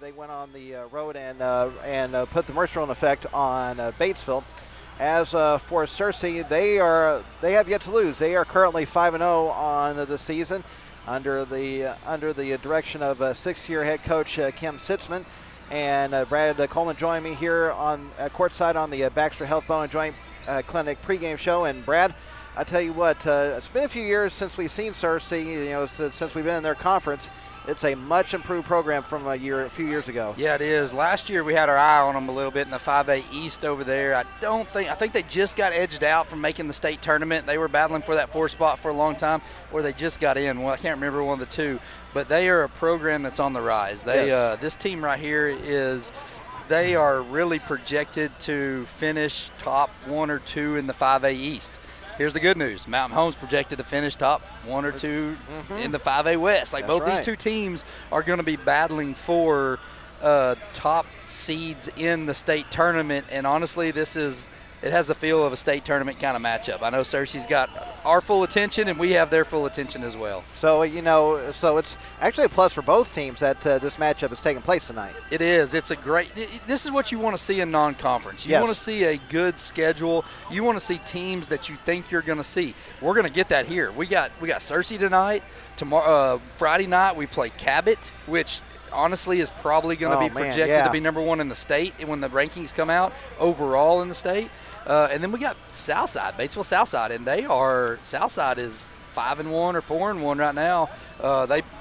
They went on the road and put the Mercer in effect on Batesville. As for Searcy, they have yet to lose. They are currently 5-0 on the season under the direction of sixth-year head coach Kim Sitzman. And Brad Coleman joined me here on courtside on the Baxter Health Bone and Joint Clinic pregame show. And Brad, I tell you what, it's been a few years since we've seen Searcy. Since we've been in their conference. It's a much improved program from a few years ago. Yeah, it is. Last year we had our eye on them a little bit in the 5A East over there. I think they just got edged out from making the state tournament. They were battling for that 4th spot for a long time, or they just got in. Well, I can't remember one of the two, but they are a program that's on the rise. This team right here they are really projected to finish top 1 or 2 in the 5A East. Here's the good news. Mountain Home's projected to finish top 1 or 2 in the 5A West. These two teams are going to be battling for top seeds in the state tournament. And honestly, it has the feel of a state tournament kind of matchup. I know Searcy's got our full attention, and we have their full attention as well. So, it's actually a plus for both teams that this matchup is taking place tonight. It is. This is what you want to see in non-conference. You want to see a good schedule. You want to see teams that you think you're going to see. We're going to get that here. We got Searcy tonight. Tomorrow, Friday night, we play Cabot, which honestly is probably going to be projected to be number 1 in the state when the rankings come out overall in the state. And then we got Southside, Batesville Southside, and Southside is 5-1 or 4-1 right now.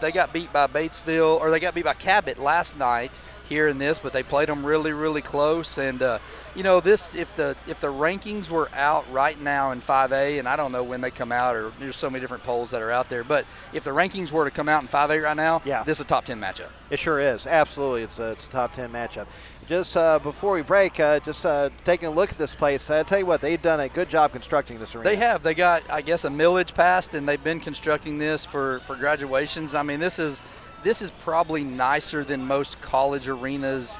They got beat by Batesville, or they got beat by Cabot last night here in this, but they played them really, really close. And if the rankings were out right now in 5A, and I don't know when they come out, or there's so many different polls that are out there, but if the rankings were to come out in 5A right now, this is a top 10 matchup. It sure is. Absolutely, it's a top 10 matchup. Just before we break, taking a look at this place, I tell you what, they've done a good job constructing this arena. They have. They got, I guess, a millage passed, and they've been constructing this for graduations. I mean, this is probably nicer than most college arenas,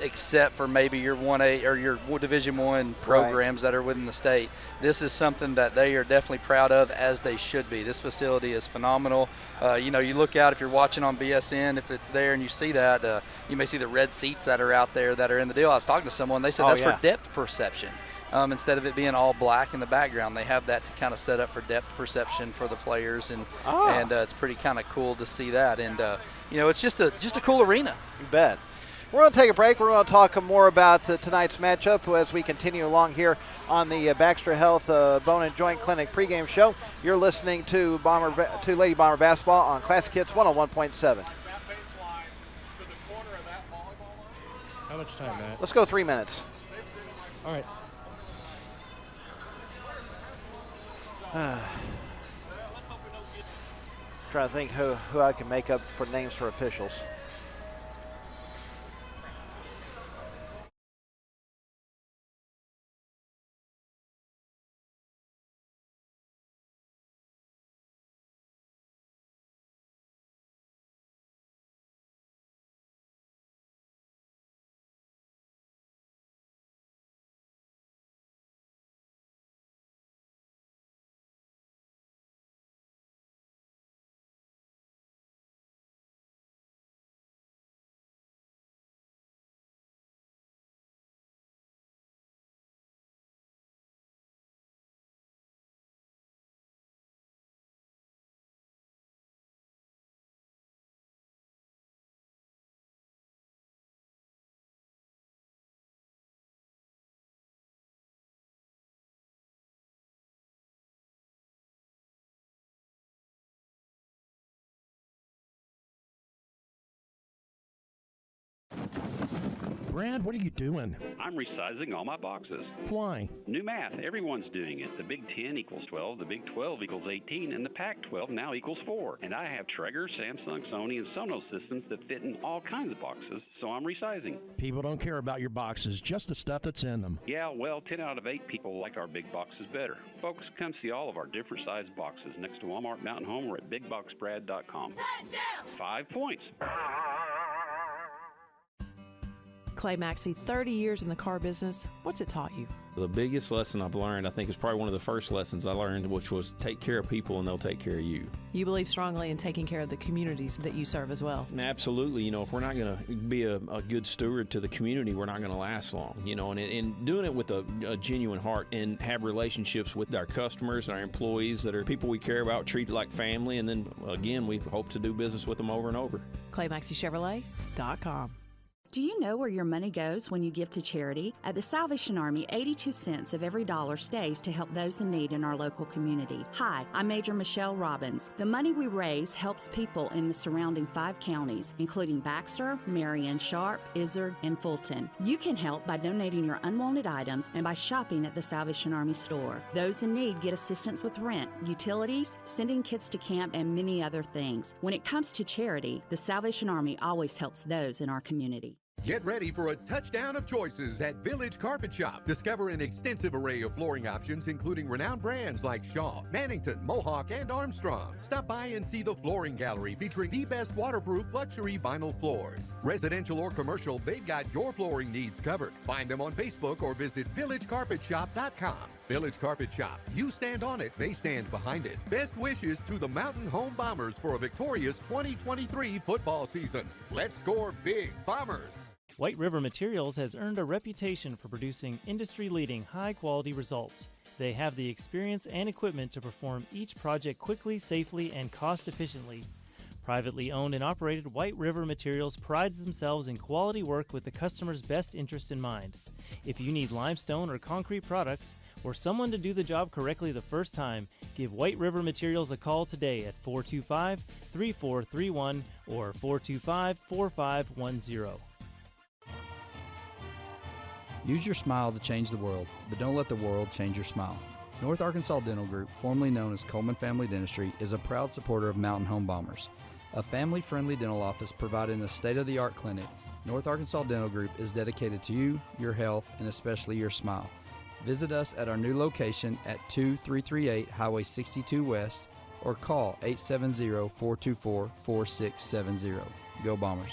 except for maybe your 1A or your Division I programs that are within the state. This is something that they are definitely proud of, as they should be. This facility is phenomenal. You look out, if you're watching on BSN, if it's there and you see that, you may see the red seats that are out there that are in the deal. I was talking to someone, they said that's for depth perception. Instead of it being all black in the background, they have that to kind of set up for depth perception for the players, and it's pretty kind of cool to see that. And it's just a cool arena. You bet. We're going to take a break. We're going to talk more about tonight's matchup as we continue along here on the Baxter Health Bone and Joint Clinic pregame show. You're listening to Lady Bomber Basketball on Classic Hits 101.7. How much time, Matt? Let's go 3 minutes. All right. Trying to think who I can make up for names for officials. Brad, what are you doing? I'm resizing all my boxes. Why? New math. Everyone's doing it. The Big 10 equals 12, the Big 12 equals 18, and the Pac-12 now equals 4. And I have Traeger, Samsung, Sony, and Sonos systems that fit in all kinds of boxes, so I'm resizing. People don't care about your boxes, just the stuff that's in them. Yeah, well, 10 out of 8 people like our big boxes better. Folks, come see all of our different size boxes next to Walmart Mountain Home or at BigBoxBrad.com. Touchdown! 5 points. Clay Maxey, 30 years in the car business. What's it taught you? The biggest lesson I've learned, I think, is probably one of the first lessons I learned, which was take care of people and they'll take care of you. You believe strongly in taking care of the communities that you serve as well. And absolutely. You know, if we're not going to be a good steward to the community, we're not going to last long. You know, and doing it with a genuine heart and have relationships with our customers, our employees that are people we care about, treat like family, and then, again, we hope to do business with them over and over. ClayMaxeyChevrolet.com. Do you know where your money goes when you give to charity? At the Salvation Army, 82 cents of every dollar stays to help those in need in our local community. Hi, I'm Major Michelle Robbins. The money we raise helps people in the surrounding 5 counties, including Baxter, Marion, Sharp, Izard, and Fulton. You can help by donating your unwanted items and by shopping at the Salvation Army store. Those in need get assistance with rent, utilities, sending kids to camp, and many other things. When it comes to charity, the Salvation Army always helps those in our community. Get ready for a touchdown of choices at Village Carpet Shop. Discover an extensive array of flooring options, including renowned brands like Shaw, Mannington, Mohawk, and Armstrong. Stop by and see the flooring gallery featuring the best waterproof luxury vinyl floors. Residential or commercial, they've got your flooring needs covered. Find them on Facebook or visit villagecarpetshop.com. Village Carpet Shop. You stand on it, they stand behind it. Best wishes to the Mountain Home Bombers for a victorious 2023 football season. Let's score big, Bombers! White River Materials has earned a reputation for producing industry-leading high-quality results. They have the experience and equipment to perform each project quickly, safely, and cost-efficiently. Privately owned and operated, White River Materials prides themselves in quality work with the customer's best interest in mind. If you need limestone or concrete products, or someone to do the job correctly the first time, give White River Materials a call today at 425-3431 or 425-4510. Use your smile to change the world, but don't let the world change your smile. North Arkansas Dental Group, formerly known as Coleman Family Dentistry, is a proud supporter of Mountain Home Bombers. A family-friendly dental office providing a state-of-the-art clinic, North Arkansas Dental Group is dedicated to you, your health, and especially your smile. Visit us at our new location at 2338 Highway 62 West or call 870-424-4670. Go Bombers.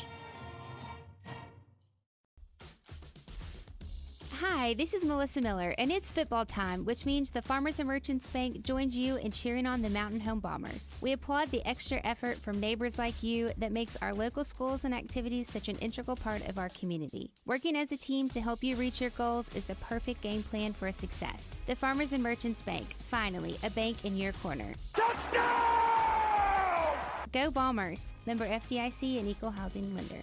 Hi, this is Melissa Miller, and it's football time, which means the Farmers and Merchants Bank joins you in cheering on the Mountain Home Bombers. We applaud the extra effort from neighbors like you that makes our local schools and activities such an integral part of our community. Working as a team to help you reach your goals is the perfect game plan for success. The Farmers and Merchants Bank, finally, a bank in your corner. Touchdown! Go Bombers! Member FDIC and Equal Housing Lender.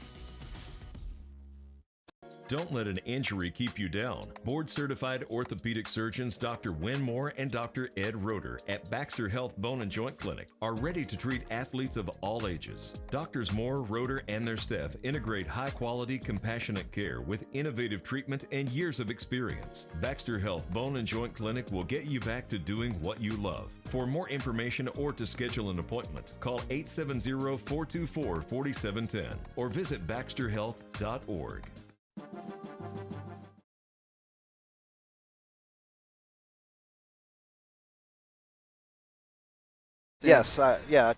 Don't let an injury keep you down. Board-certified orthopedic surgeons Dr. Win Moore and Dr. Ed Roeder at Baxter Health Bone and Joint Clinic are ready to treat athletes of all ages. Doctors Moore, Roeder, and their staff integrate high-quality, compassionate care with innovative treatment and years of experience. Baxter Health Bone and Joint Clinic will get you back to doing what you love. For more information or to schedule an appointment, call 870-424-4710 or visit baxterhealth.org. Yes, yeah.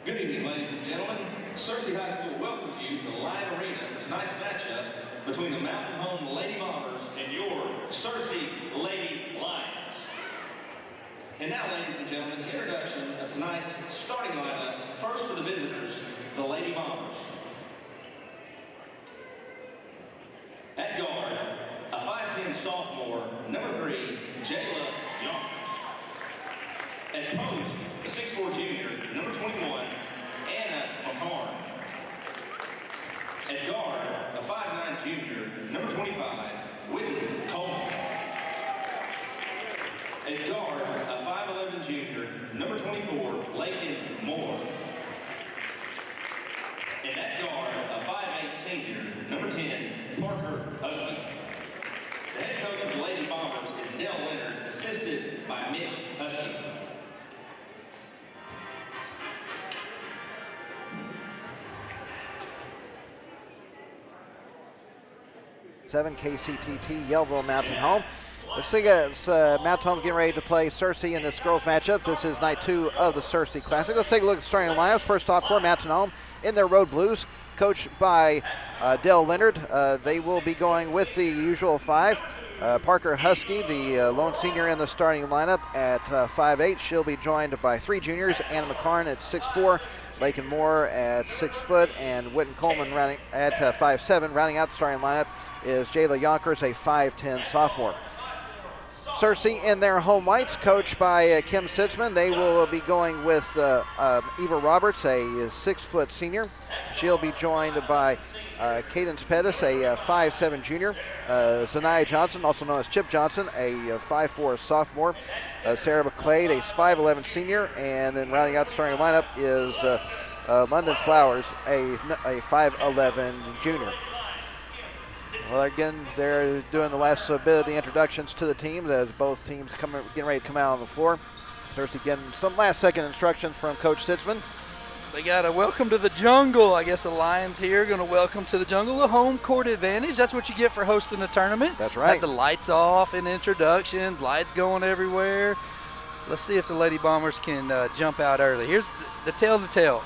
Good evening, ladies and gentlemen. Searcy High School welcomes you to the Lion Arena for tonight's matchup between the Mountain Home Lady Bombers and your Searcy Lady Lions. And now, ladies and gentlemen, the introduction of tonight's starting lineups. First for the visitors, the Lady Bombers. At guard, a 5'10" sophomore, number 3, Jayla Yonkers. At post, a 6'4" junior, number 21, Anna McCarn. At guard, a 5'9" junior, number 25, Whitten Coleman. At guard, a 5'11" junior, number 24, Lakin Moore. And at guard, a 5'8" senior, number 10, Parker Husky. The head coach of the Lady Bombers is Dale Leonard, assisted by Mitch Husky. KCTT Yellville Mountain Home. Let's see, Mountain Home getting ready to play Searcy in this girls matchup. This is night 2 of the Searcy Classic. Let's take a look at the starting lineups. First off, for Mountain Home in their road blues, coached by Dale Leonard. They will be going with the usual 5. Parker Husky, the lone senior in the starting lineup at 5'8". She'll be joined by 3 juniors, Anna McCarn at 6'4", Lakin Moore at 6 foot, and Whitten Coleman rounding at 5'7". Rounding out the starting lineup is Jayla Yonkers, a 5'10" sophomore. Searcy in their home whites, coached by Kim Sitzman. They will be going with Eva Roberts, a 6-foot senior. She'll be joined by Cadence Pettis, a 5'7" junior. Zanaya Johnson, also known as Chip Johnson, a 5'4" sophomore. Sarah McClade, a 5'11" senior. And then rounding out the starting lineup is London Flowers, a 5'11" junior. Well, again, they're doing the last bit of the introductions to the teams as both teams getting ready to come out on the floor. Searcy getting some last-second instructions from Coach Sitzman. They got a welcome to the jungle. I guess the Lions here are going to welcome to the jungle a home court advantage. That's what you get for hosting a tournament. That's right. Have the lights off in introductions, lights going everywhere. Let's see if the Lady Bombers can jump out early. Here's the tale of the tale.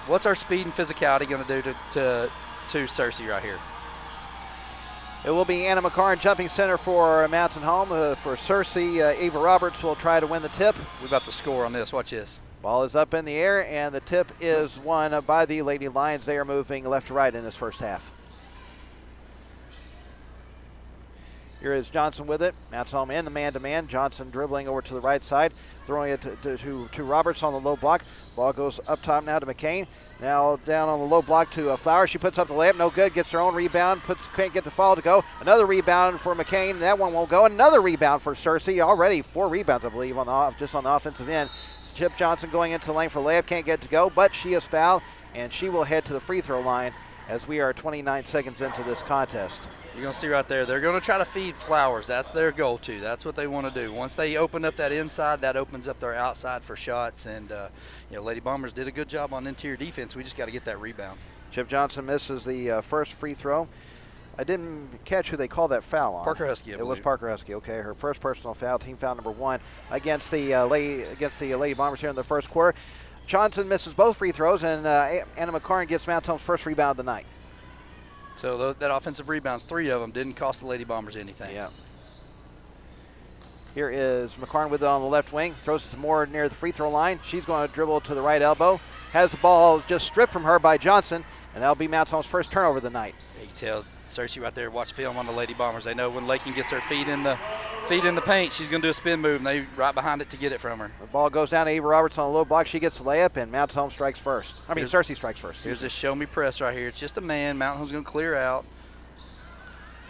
What's our speed and physicality going to do to Searcy right here? It will be Anna McCarn jumping center for Mountain Home. For Searcy, Eva Roberts will try to win the tip. We're about to score on this. Watch this. Ball is up in the air, and the tip is won by the Lady Lions. They are moving left to right in this first half. Here is Johnson with it. Mountain Home in the man-to-man. Johnson dribbling over to the right side, throwing it to Roberts on the low block. Ball goes up top now to McCain. Now down on the low block to Flowers. She puts up the layup. No good. Gets her own rebound. Can't get the foul to go. Another rebound for McCain. That one won't go. Another rebound for Searcy. Already 4 rebounds, I believe, just on the offensive end. Chip Johnson going into the lane for layup. Can't get it to go, but she is fouled, and she will head to the free throw line as we are 29 seconds into this contest. You're going to see right there, they're going to try to feed Flowers. That's their go-to. That's what they want to do. Once they open up that inside, that opens up their outside for shots. And, Lady Bombers did a good job on interior defense. We just got to get that rebound. Chip Johnson misses the first free throw. I didn't catch who they called that foul on. Parker Husky, I believe. It was Parker Husky. Okay, her first personal foul, team foul number 1 against the Lady Bombers here in the first quarter. Johnson misses both free throws, and Anna McCarn gets Mountain Home's first rebound of the night. So that offensive rebounds, 3 of them, didn't cost the Lady Bombers anything. Yeah. Here is McCarn with it on the left wing. Throws it to Moore near the free throw line. She's going to dribble to the right elbow. Has the ball just stripped from her by Johnson, and that'll be Mountain Home's first turnover of the night. You can tell Searcy right there, watch film on the Lady Bombers. They know when Lakin gets her feet in the paint, she's going to do a spin move, and they right behind it to get it from her. The ball goes down to Eva Roberts on the low block. She gets the layup, and Mountain Home strikes first. Searcy strikes first. Here's this show me press right here. It's just a man. Mountain Home's going to clear out.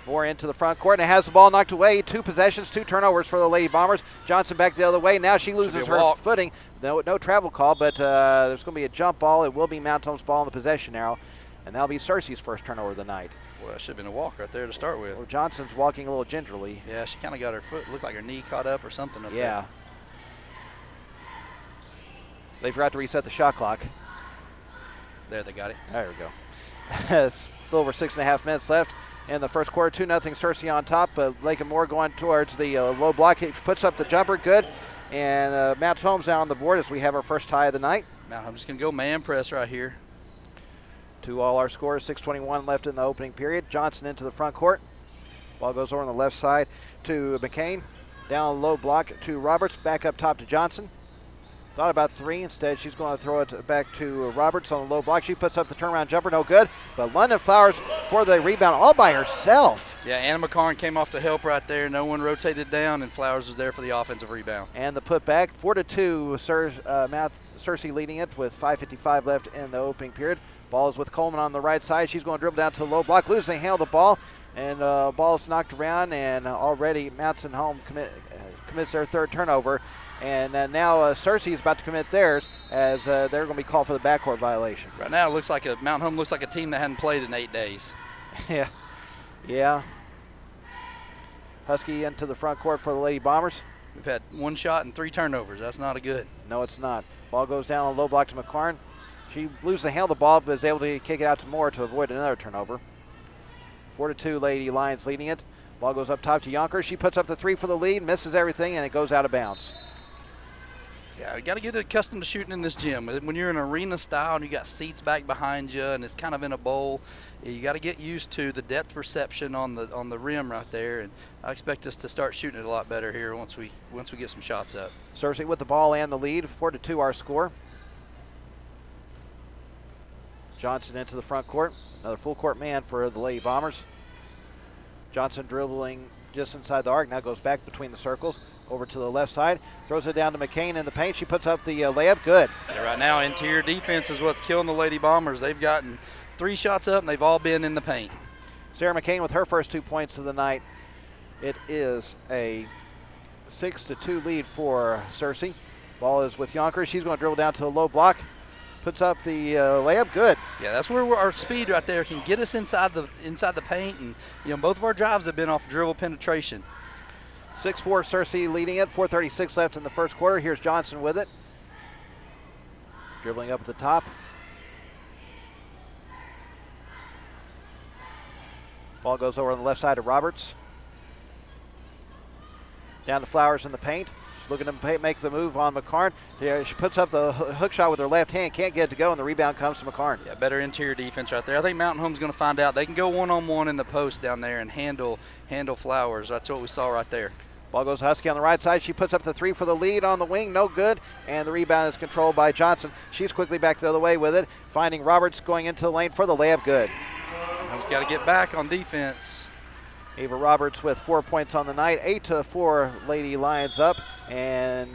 Moore into the front court and has the ball knocked away. 2 possessions, 2 turnovers for the Lady Bombers. Johnson back the other way. Now she loses her footing. No travel call, but there's going to be a jump ball. It will be Mountain Home's ball in the possession arrow, and that'll be Searcy's first turnover of the night. Well, that should have been a walk right there to start with. Well, Johnson's walking a little gingerly. Yeah, she kind of got her foot, looked like her knee caught up or something up there. Yeah. They forgot to reset the shot clock. There, they got it. There we go. It's a little over 6.5 minutes left in the first quarter. 2-0 Searcy on top. Lakin Moore going towards the low block. He puts up the jumper. Good. And Mountain Home's now on the board as we have our first tie of the night. Mountain Home's just going to go man press right here. 2 all our scores, 6:21 left in the opening period. Johnson into the front court. Ball goes over on the left side to McCain. Down low block to Roberts. Back up top to Johnson. Thought about 3. Instead, she's going to throw it back to Roberts on the low block. She puts up the turnaround jumper. No good. But London Flowers for the rebound all by herself. Yeah, Anna McCarn came off to help right there. No one rotated down, and Flowers was there for the offensive rebound. And the putback, 4-2, Searcy leading it with 5:55 left in the opening period. Ball is with Coleman on the right side. She's going to dribble down to the low block, losing handle the ball, and ball's knocked around, and already Mountain Home commits their 3rd turnover. And now Searcy is about to commit theirs as they're going to be called for the backcourt violation. Right now, it looks like Mountain Home looks like a team that hadn't played in 8 days. Yeah. Husky into the front court for the Lady Bombers. We've had 1 shot and 3 turnovers. That's not a good. No, it's not. Ball goes down on low block to McCarn. She loses the handle of the ball, but is able to kick it out to Moore to avoid another turnover. 4-2, Lady Lions leading it. Ball goes up top to Yonkers. She puts up the 3 for the lead, misses everything, and it goes out of bounds. Yeah, you got to get accustomed to shooting in this gym. When you're in arena style and you got seats back behind you and it's kind of in a bowl, you got to get used to the depth perception on the rim right there. And I expect us to start shooting it a lot better here once we get some shots up. Searcy with the ball and the lead, 4-2 our score. Johnson into the front court, another full court man for the Lady Bombers. Johnson dribbling just inside the arc, now goes back between the circles, over to the left side, throws it down to McCain in the paint. She puts up the layup, good. Yeah, right now, interior defense is what's killing the Lady Bombers. They've gotten 3 shots up, and they've all been in the paint. Sarah McCain with her first 2 points of the night. It is a 6-2 lead for Searcy. Ball is with Yonkers. She's going to dribble down to the low block. Puts up the layup, good. Yeah, that's where our speed right there can get us inside the paint, and both of our drives have been off dribble penetration. 6-4 Searcy leading it. 4:36 left in the first quarter. Here's Johnson with it, dribbling up at the top. Ball goes over on the left side to Roberts. Down to Flowers in the paint. She's looking to make the move on McCarn. Yeah, she puts up the hook shot with her left hand, can't get it to go, and the rebound comes to McCarn. Yeah, better interior defense right there. I think Mountain Home's going to find out they can go one-on-one in the post down there and handle Flowers. That's what we saw right there. Ball goes Husky on the right side. She puts up the 3 for the lead on the wing, no good, and the rebound is controlled by Johnson. She's quickly back the other way with it, finding Roberts going into the lane for the layup, good. He's got to get back on defense. Ava Roberts with 4 points on the night. 8-4 Lady Lions up, and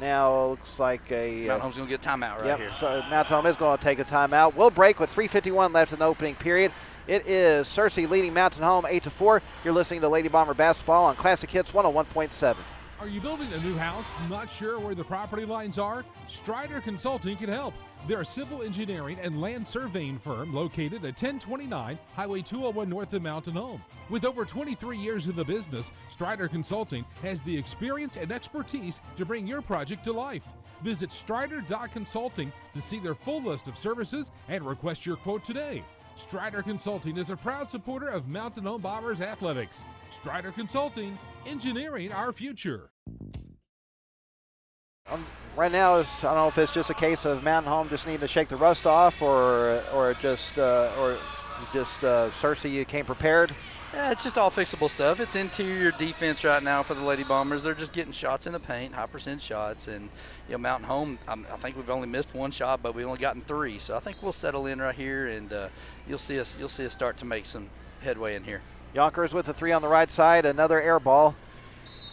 now looks like a Mountain Home's going to get a timeout right here. So Mountain Home is going to take a timeout. We'll break with 3:51 left in the opening period. It is Searcy leading Mountain Home 8-4. You're listening to Lady Bomber Basketball on Classic Hits 101.7. Are you building a new house, not sure where the property lines are? Strider Consulting can help. They're a civil engineering and land surveying firm located at 1029 Highway 201 north of Mountain Home. With over 23 years in the business, Strider Consulting has the experience and expertise to bring your project to life. Visit strider.consulting to see their full list of services and request your quote today. Strider Consulting is a proud supporter of Mountain Home Bombers athletics. Strider Consulting, engineering our future. Right now, I don't know if it's just a case of Mountain Home just needing to shake the rust off, or just Searcy came prepared. Yeah, it's just all fixable stuff. It's interior defense right now for the Lady Bombers. They're just getting shots in the paint, high percent shots, and Mountain Home. I think we've only missed 1 shot, but we've only gotten 3. So I think we'll settle in right here, and you'll see us start to make some headway in here. Yonkers with the 3 on the right side, another air ball.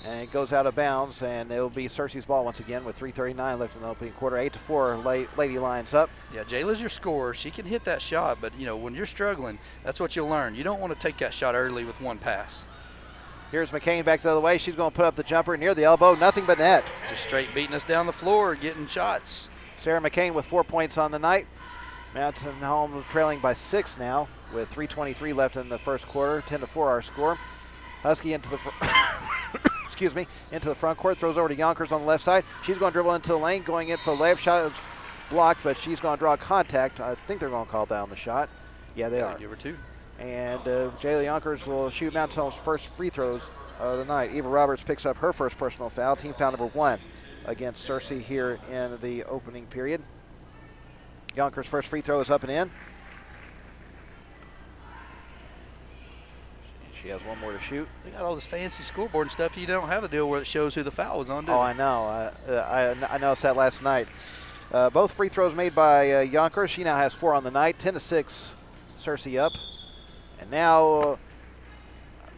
And it goes out of bounds, and it'll be Searcy's ball once again with 3:39 left in the opening quarter. 8-4, Lady Lions up. Yeah, Jayla's your scorer. She can hit that shot, but when you're struggling, that's what you'll learn. You don't want to take that shot early with 1 pass. Here's McCain back the other way. She's going to put up the jumper near the elbow. Nothing but net. Just straight beating us down the floor, getting shots. Sarah McCain with 4 points on the night. Mountain Home trailing by 6 now with 3:23 left in the first quarter. 10-4 our score. Husky into the into the front court, throws over to Yonkers on the left side. She's going to dribble into the lane, going in for the layup shot. Is blocked, but she's going to draw contact. I think they're going to call down the shot. Yeah, they are. Give her 2. And Jayla Yonkers will shoot Mountain Home's first free throws of the night. Eva Roberts picks up her first personal foul, team foul number 1 against Searcy here in the opening period. Yonkers' first free throw is up and in. She has one more to shoot. They got all this fancy scoreboard and stuff. You don't have a deal where it shows who the foul was on, do Oh, you? I know. I noticed that last night. Both free throws made by Yonkers. She now has 4 on the night. 10-6, Searcy up. And now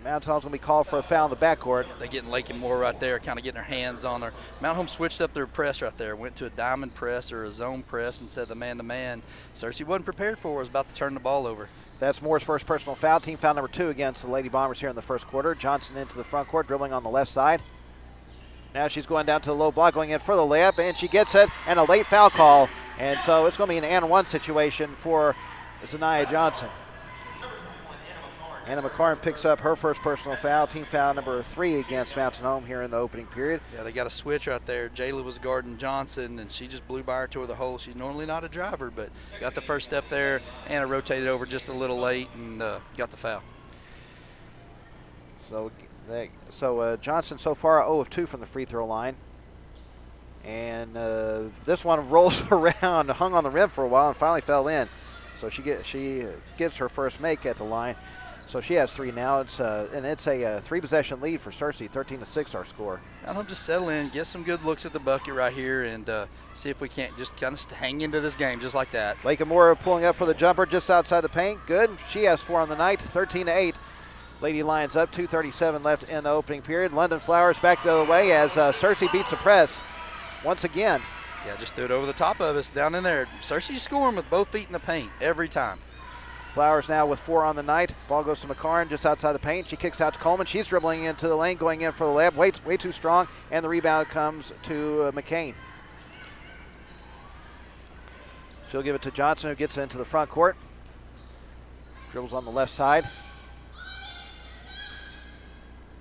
Mount Home's going to be called for a foul in the backcourt. They're getting Lakin Moore right there, kind of getting their hands on her. Mount Home switched up their press right there, went to a diamond press or a zone press instead of the man-to-man. Searcy wasn't prepared for it, was about to turn the ball over. That's Moore's first personal foul, team foul number 2 against the Lady Bombers here in the first quarter. Johnson into the front court, dribbling on the left side. Now she's going down to the low block, going in for the layup, and she gets it, and a late foul call. And so it's going to be an and one situation for Zanaya Johnson. Anna McCarn picks up her first personal foul, team foul number 3 against Mountain Home here in the opening period. Yeah, they got a switch right there. Jayla was guarding Johnson, and she just blew by her toward the hole. She's normally not a driver, but got the first step there. Anna rotated over just a little late and got the foul. So Johnson so far 0 of 2 from the free throw line. And this one rolls around, hung on the rim for a while, and finally fell in. So she gets her first make at the line. So she has 3 now. It's a 3-possession lead for Searcy, 13-6 our score. I'll just settle in, get some good looks at the bucket right here, and see if we can't just kind of hang into this game just like that. Lakin Moore pulling up for the jumper just outside the paint. Good. She has 4 on the night, 13-8. Lady Lions up, 2:37 left in the opening period. London Flowers back the other way as Searcy beats the press once again. Yeah, just threw it over the top of us down in there. Searcy's scoring with both feet in the paint every time. Flowers now with 4 on the night. Ball goes to McCarn just outside the paint. She kicks out to Coleman. She's dribbling into the lane, going in for the layup. Way too strong, and the rebound comes to McCain. She'll give it to Johnson, who gets into the front court. Dribbles on the left side.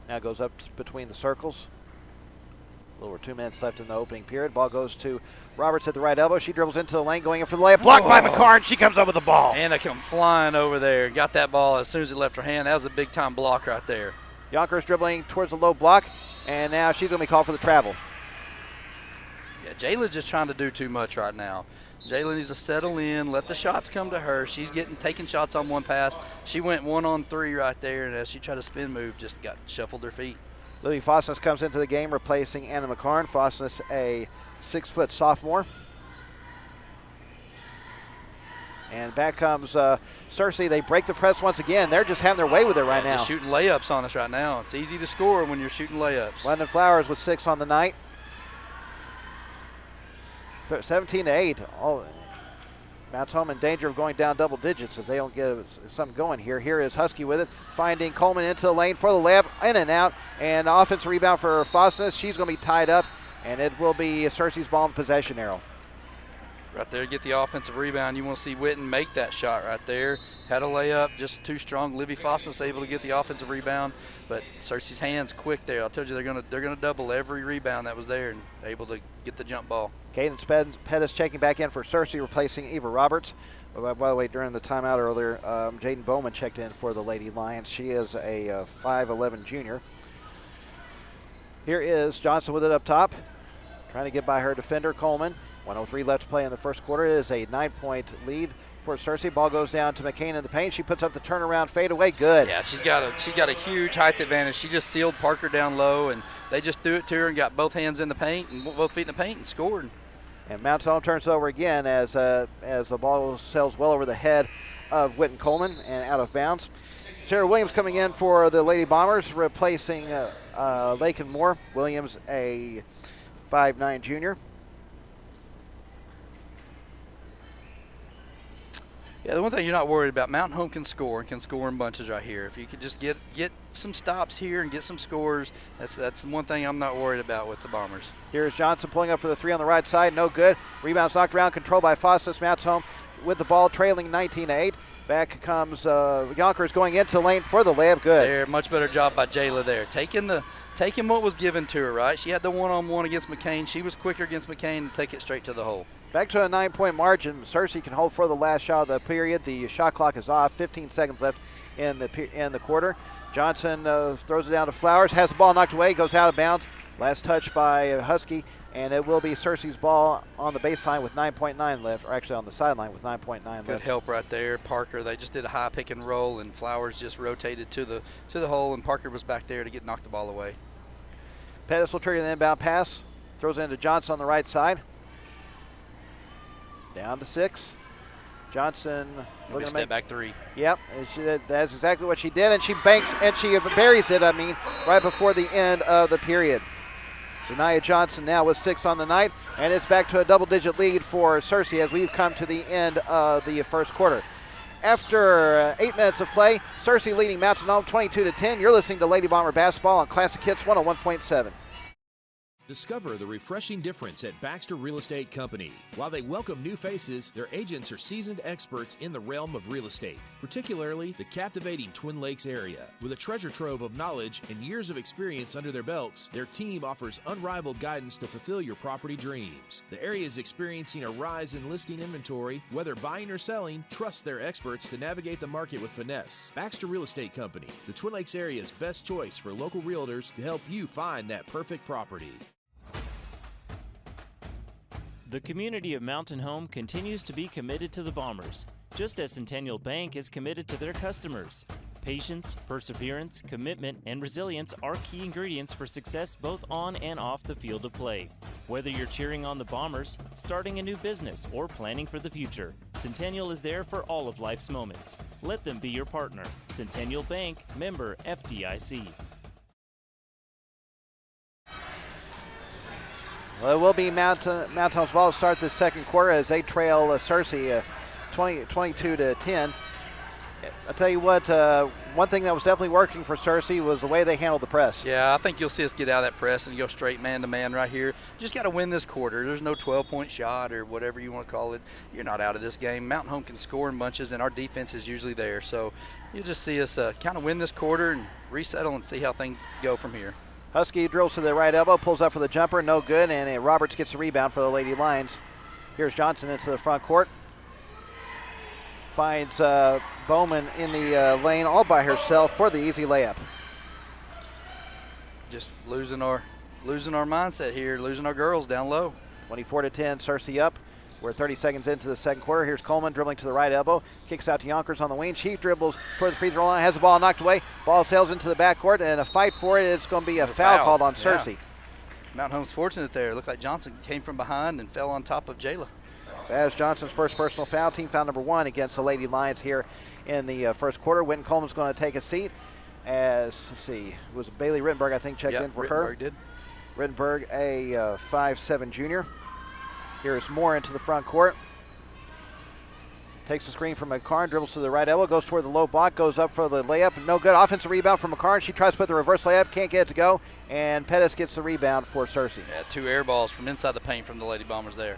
Now goes up between the circles. A little over 2 minutes left in the opening period. Ball goes to Roberts at the right elbow. She dribbles into the lane, going in for the layup. Blocked by McCarn. She comes up with the ball. Anna come flying over there. Got that ball as soon as it left her hand. That was a big-time block right there. Yonkers dribbling towards the low block, and now she's going to be called for the travel. Yeah, Jayla's just trying to do too much right now. Jayla needs to settle in, let the shots come to her. She's taking shots on one pass. She went 1-on-3 right there, and as she tried to spin move, just got shuffled her feet. Lily Fosness comes into the game, replacing Anna McCarn. Fosness, a 6-foot sophomore. And back comes Searcy. They break the press once again. They're just having their way with it right now. Just shooting layups on us right now. It's easy to score when you're shooting layups. London Flowers with 6 on the night. 17-8. Oh, Mount Home in danger of going down double digits if they don't get something going here. Here is Husky with it, finding Coleman into the lane for the layup, in and out, and offensive rebound for Fosness. She's going to be tied up, and it will be Searcy's ball in possession arrow. Right there, get the offensive rebound. You want to see Witten make that shot right there. Had a layup, just too strong. Livy Fosness able to get the offensive rebound, but Searcy's hands quick there. I told you they're gonna double every rebound that was there and able to get the jump ball. Cadence Pettis checking back in for Searcy, replacing Eva Roberts. By the way, during the timeout earlier, Jaden Bowman checked in for the Lady Lions. She is a 5'11 junior. Here is Johnson with it up top, trying to get by her defender, Coleman. 1:03 left to play in the first quarter. It is a 9-point lead for Searcy. Ball goes down to McCain in the paint. She puts up the turnaround fadeaway. Good. Yeah, she's got a huge height advantage. She just sealed Parker down low, and they just threw it to her and got both hands in the paint and both feet in the paint and scored. And Mount Home turns it over again as the ball sails well over the head of Witten Coleman and out of bounds. Sarah Williams coming in for the Lady Bombers, replacing Lakin Moore. Williams, a 5'9 junior. Yeah, the one thing you're not worried about, Mountain Home can score in bunches right here. If you could just get some stops here and get some scores, that's the one thing I'm not worried about with the Bombers. Here's Johnson pulling up for the 3 on the right side, no good. Rebound's knocked around, controlled by Fosness. Mountain Home with the ball, trailing 19-8. Back comes Yonkers going into the lane for the layup, good. There, much better job by Jayla there. Taking what was given to her, right? She had the one-on-one against McCain. She was quicker against McCain to take it straight to the hole. Back to a 9-point margin. Searcy can hold for the last shot of the period. The shot clock is off. 15 seconds left in the quarter. Johnson throws it down to Flowers. Has the ball knocked away. Goes out of bounds. Last touch by Husky. And it will be Searcy's ball on the baseline with 9.9 left, or actually on the sideline with 9.9 left. Good help right there. Parker, they just did a high pick and roll, and Flowers just rotated to the hole, and Parker was back there to knock the ball away. Pettis will trigger the inbound pass. Throws it into Johnson on the right side. Down to 6. Johnson looking to step back 3. Yep, that's exactly what she did, and she banks and she buries it. Right before the end of the period. So Nia Johnson now with 6 on the night, and it's back to a double-digit lead for Searcy as we've come to the end of the first quarter. After 8 minutes of play, Searcy leading Mountain Home 22-10. You're listening to Lady Bomber Basketball on Classic Hits 101.7. Discover the refreshing difference at Baxter Real Estate Company. While they welcome new faces, their agents are seasoned experts in the realm of real estate, particularly the captivating Twin Lakes area. With a treasure trove of knowledge and years of experience under their belts, their team offers unrivaled guidance to fulfill your property dreams. The area is experiencing a rise in listing inventory. Whether buying or selling, trust their experts to navigate the market with finesse. Baxter Real Estate Company, the Twin Lakes area's best choice for local realtors to help you find that perfect property. The community of Mountain Home continues to be committed to the Bombers, just as Centennial Bank is committed to their customers. Patience, perseverance, commitment, and resilience are key ingredients for success both on and off the field of play. Whether you're cheering on the Bombers, starting a new business, or planning for the future, Centennial is there for all of life's moments. Let them be your partner. Centennial Bank, member FDIC. Well, it will be Mountain Home's ball to start this second quarter as they trail Searcy 22-10. I'll tell you what, one thing that was definitely working for Searcy was the way they handled the press. Yeah, I think you'll see us get out of that press and go straight man-to-man right here. Just got to win this quarter. There's no 12-point shot or whatever you want to call it. You're not out of this game. Mountain Home can score in bunches, and our defense is usually there. So you'll just see us kind of win this quarter and resettle and see how things go from here. Husky drills to the right elbow, pulls up for the jumper, no good, and Roberts gets the rebound for the Lady Lions. Here's Johnson into the front court. Finds Bowman in the lane all by herself for the easy layup. Just losing our mindset here, losing our girls down low. 24-10, Searcy up. We're 30 seconds into the second quarter. Here's Coleman dribbling to the right elbow. Kicks out to Yonkers on the wing. She dribbles toward the free throw line. Has the ball knocked away. Ball sails into the backcourt, and a fight for it. It's going to be a foul called on Searcy. Yeah. Mountain Home's fortunate there. Looked like Johnson came from behind and fell on top of Jayla. As Johnson's first personal foul, team foul number 1 against the Lady Lions here in the first quarter. Winton Coleman's going to take a seat as, let's see, it was Bailey Rittenberg, I think, checked in for her. Rittenberg did. Rittenberg, a 5'7" junior. Here's Moore into the front court. Takes the screen from McCarn, dribbles to the right elbow, goes toward the low block, goes up for the layup. No good. Offensive rebound from McCarn. She tries to put the reverse layup, can't get it to go, and Pettis gets the rebound for Searcy. Yeah, 2 air balls from inside the paint from the Lady Bombers there.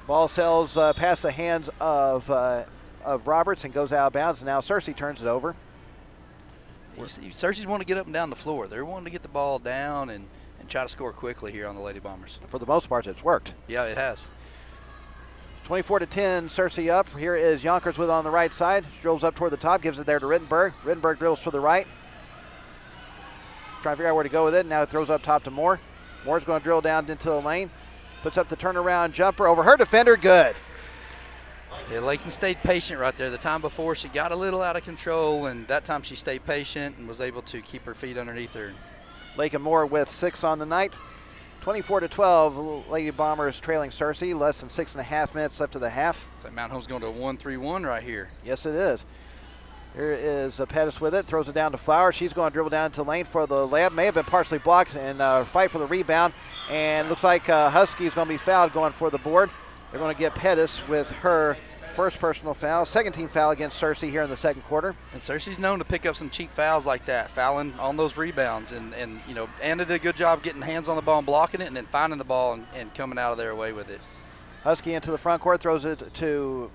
Ball sails past the hands of Roberts and goes out of bounds, and now Searcy turns it over. You see, Searcy's wanting to get up and down the floor. They're wanting to get the ball down and try to score quickly here on the Lady Bombers. For the most part, it's worked. Yeah, it has. 24-10, Searcy up. Here is Yonkers with on the right side. She drills up toward the top, gives it there to Rittenberg. Rittenberg drills to the right. Trying to figure out where to go with it. Now it throws up top to Moore. Moore's going to drill down into the lane. Puts up the turnaround jumper over her defender. Good. Yeah, Lakin stayed patient right there. The time before she got a little out of control, and that time she stayed patient and was able to keep her feet underneath her. Lakin Moore with 6 on the night. 24-12, Lady Bombers trailing Searcy. Less than 6.5 minutes left of the half. Looks like Mountain Home's going to a 1-3-1 right here. Yes, it is. Here is Pettis with it. Throws it down to Flower. She's going to dribble down to the lane for the layup. May have been partially blocked and fight for the rebound. And looks like Husky's going to be fouled going for the board. They're going to get Pettis with her first personal foul. Second team foul against Searcy here in the second quarter. And Searcy's known to pick up some cheap fouls like that, fouling on those rebounds. And you know, Anna did a good job getting hands on the ball and blocking it and then finding the ball and coming out of there away with it. Husky into the front court, throws it to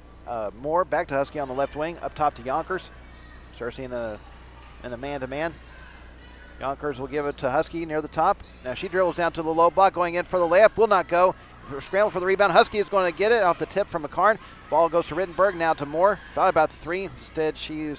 Moore. Back to Husky on the left wing, up top to Yonkers. Searcy in the man-to-man. Yonkers will give it to Husky near the top. Now she dribbles down to the low block, going in for the layup. Will not go. Scramble for the rebound. Husky is going to get it off the tip from McCarn. Ball goes to Rittenberg, now to Moore. Thought about the 3. Instead, she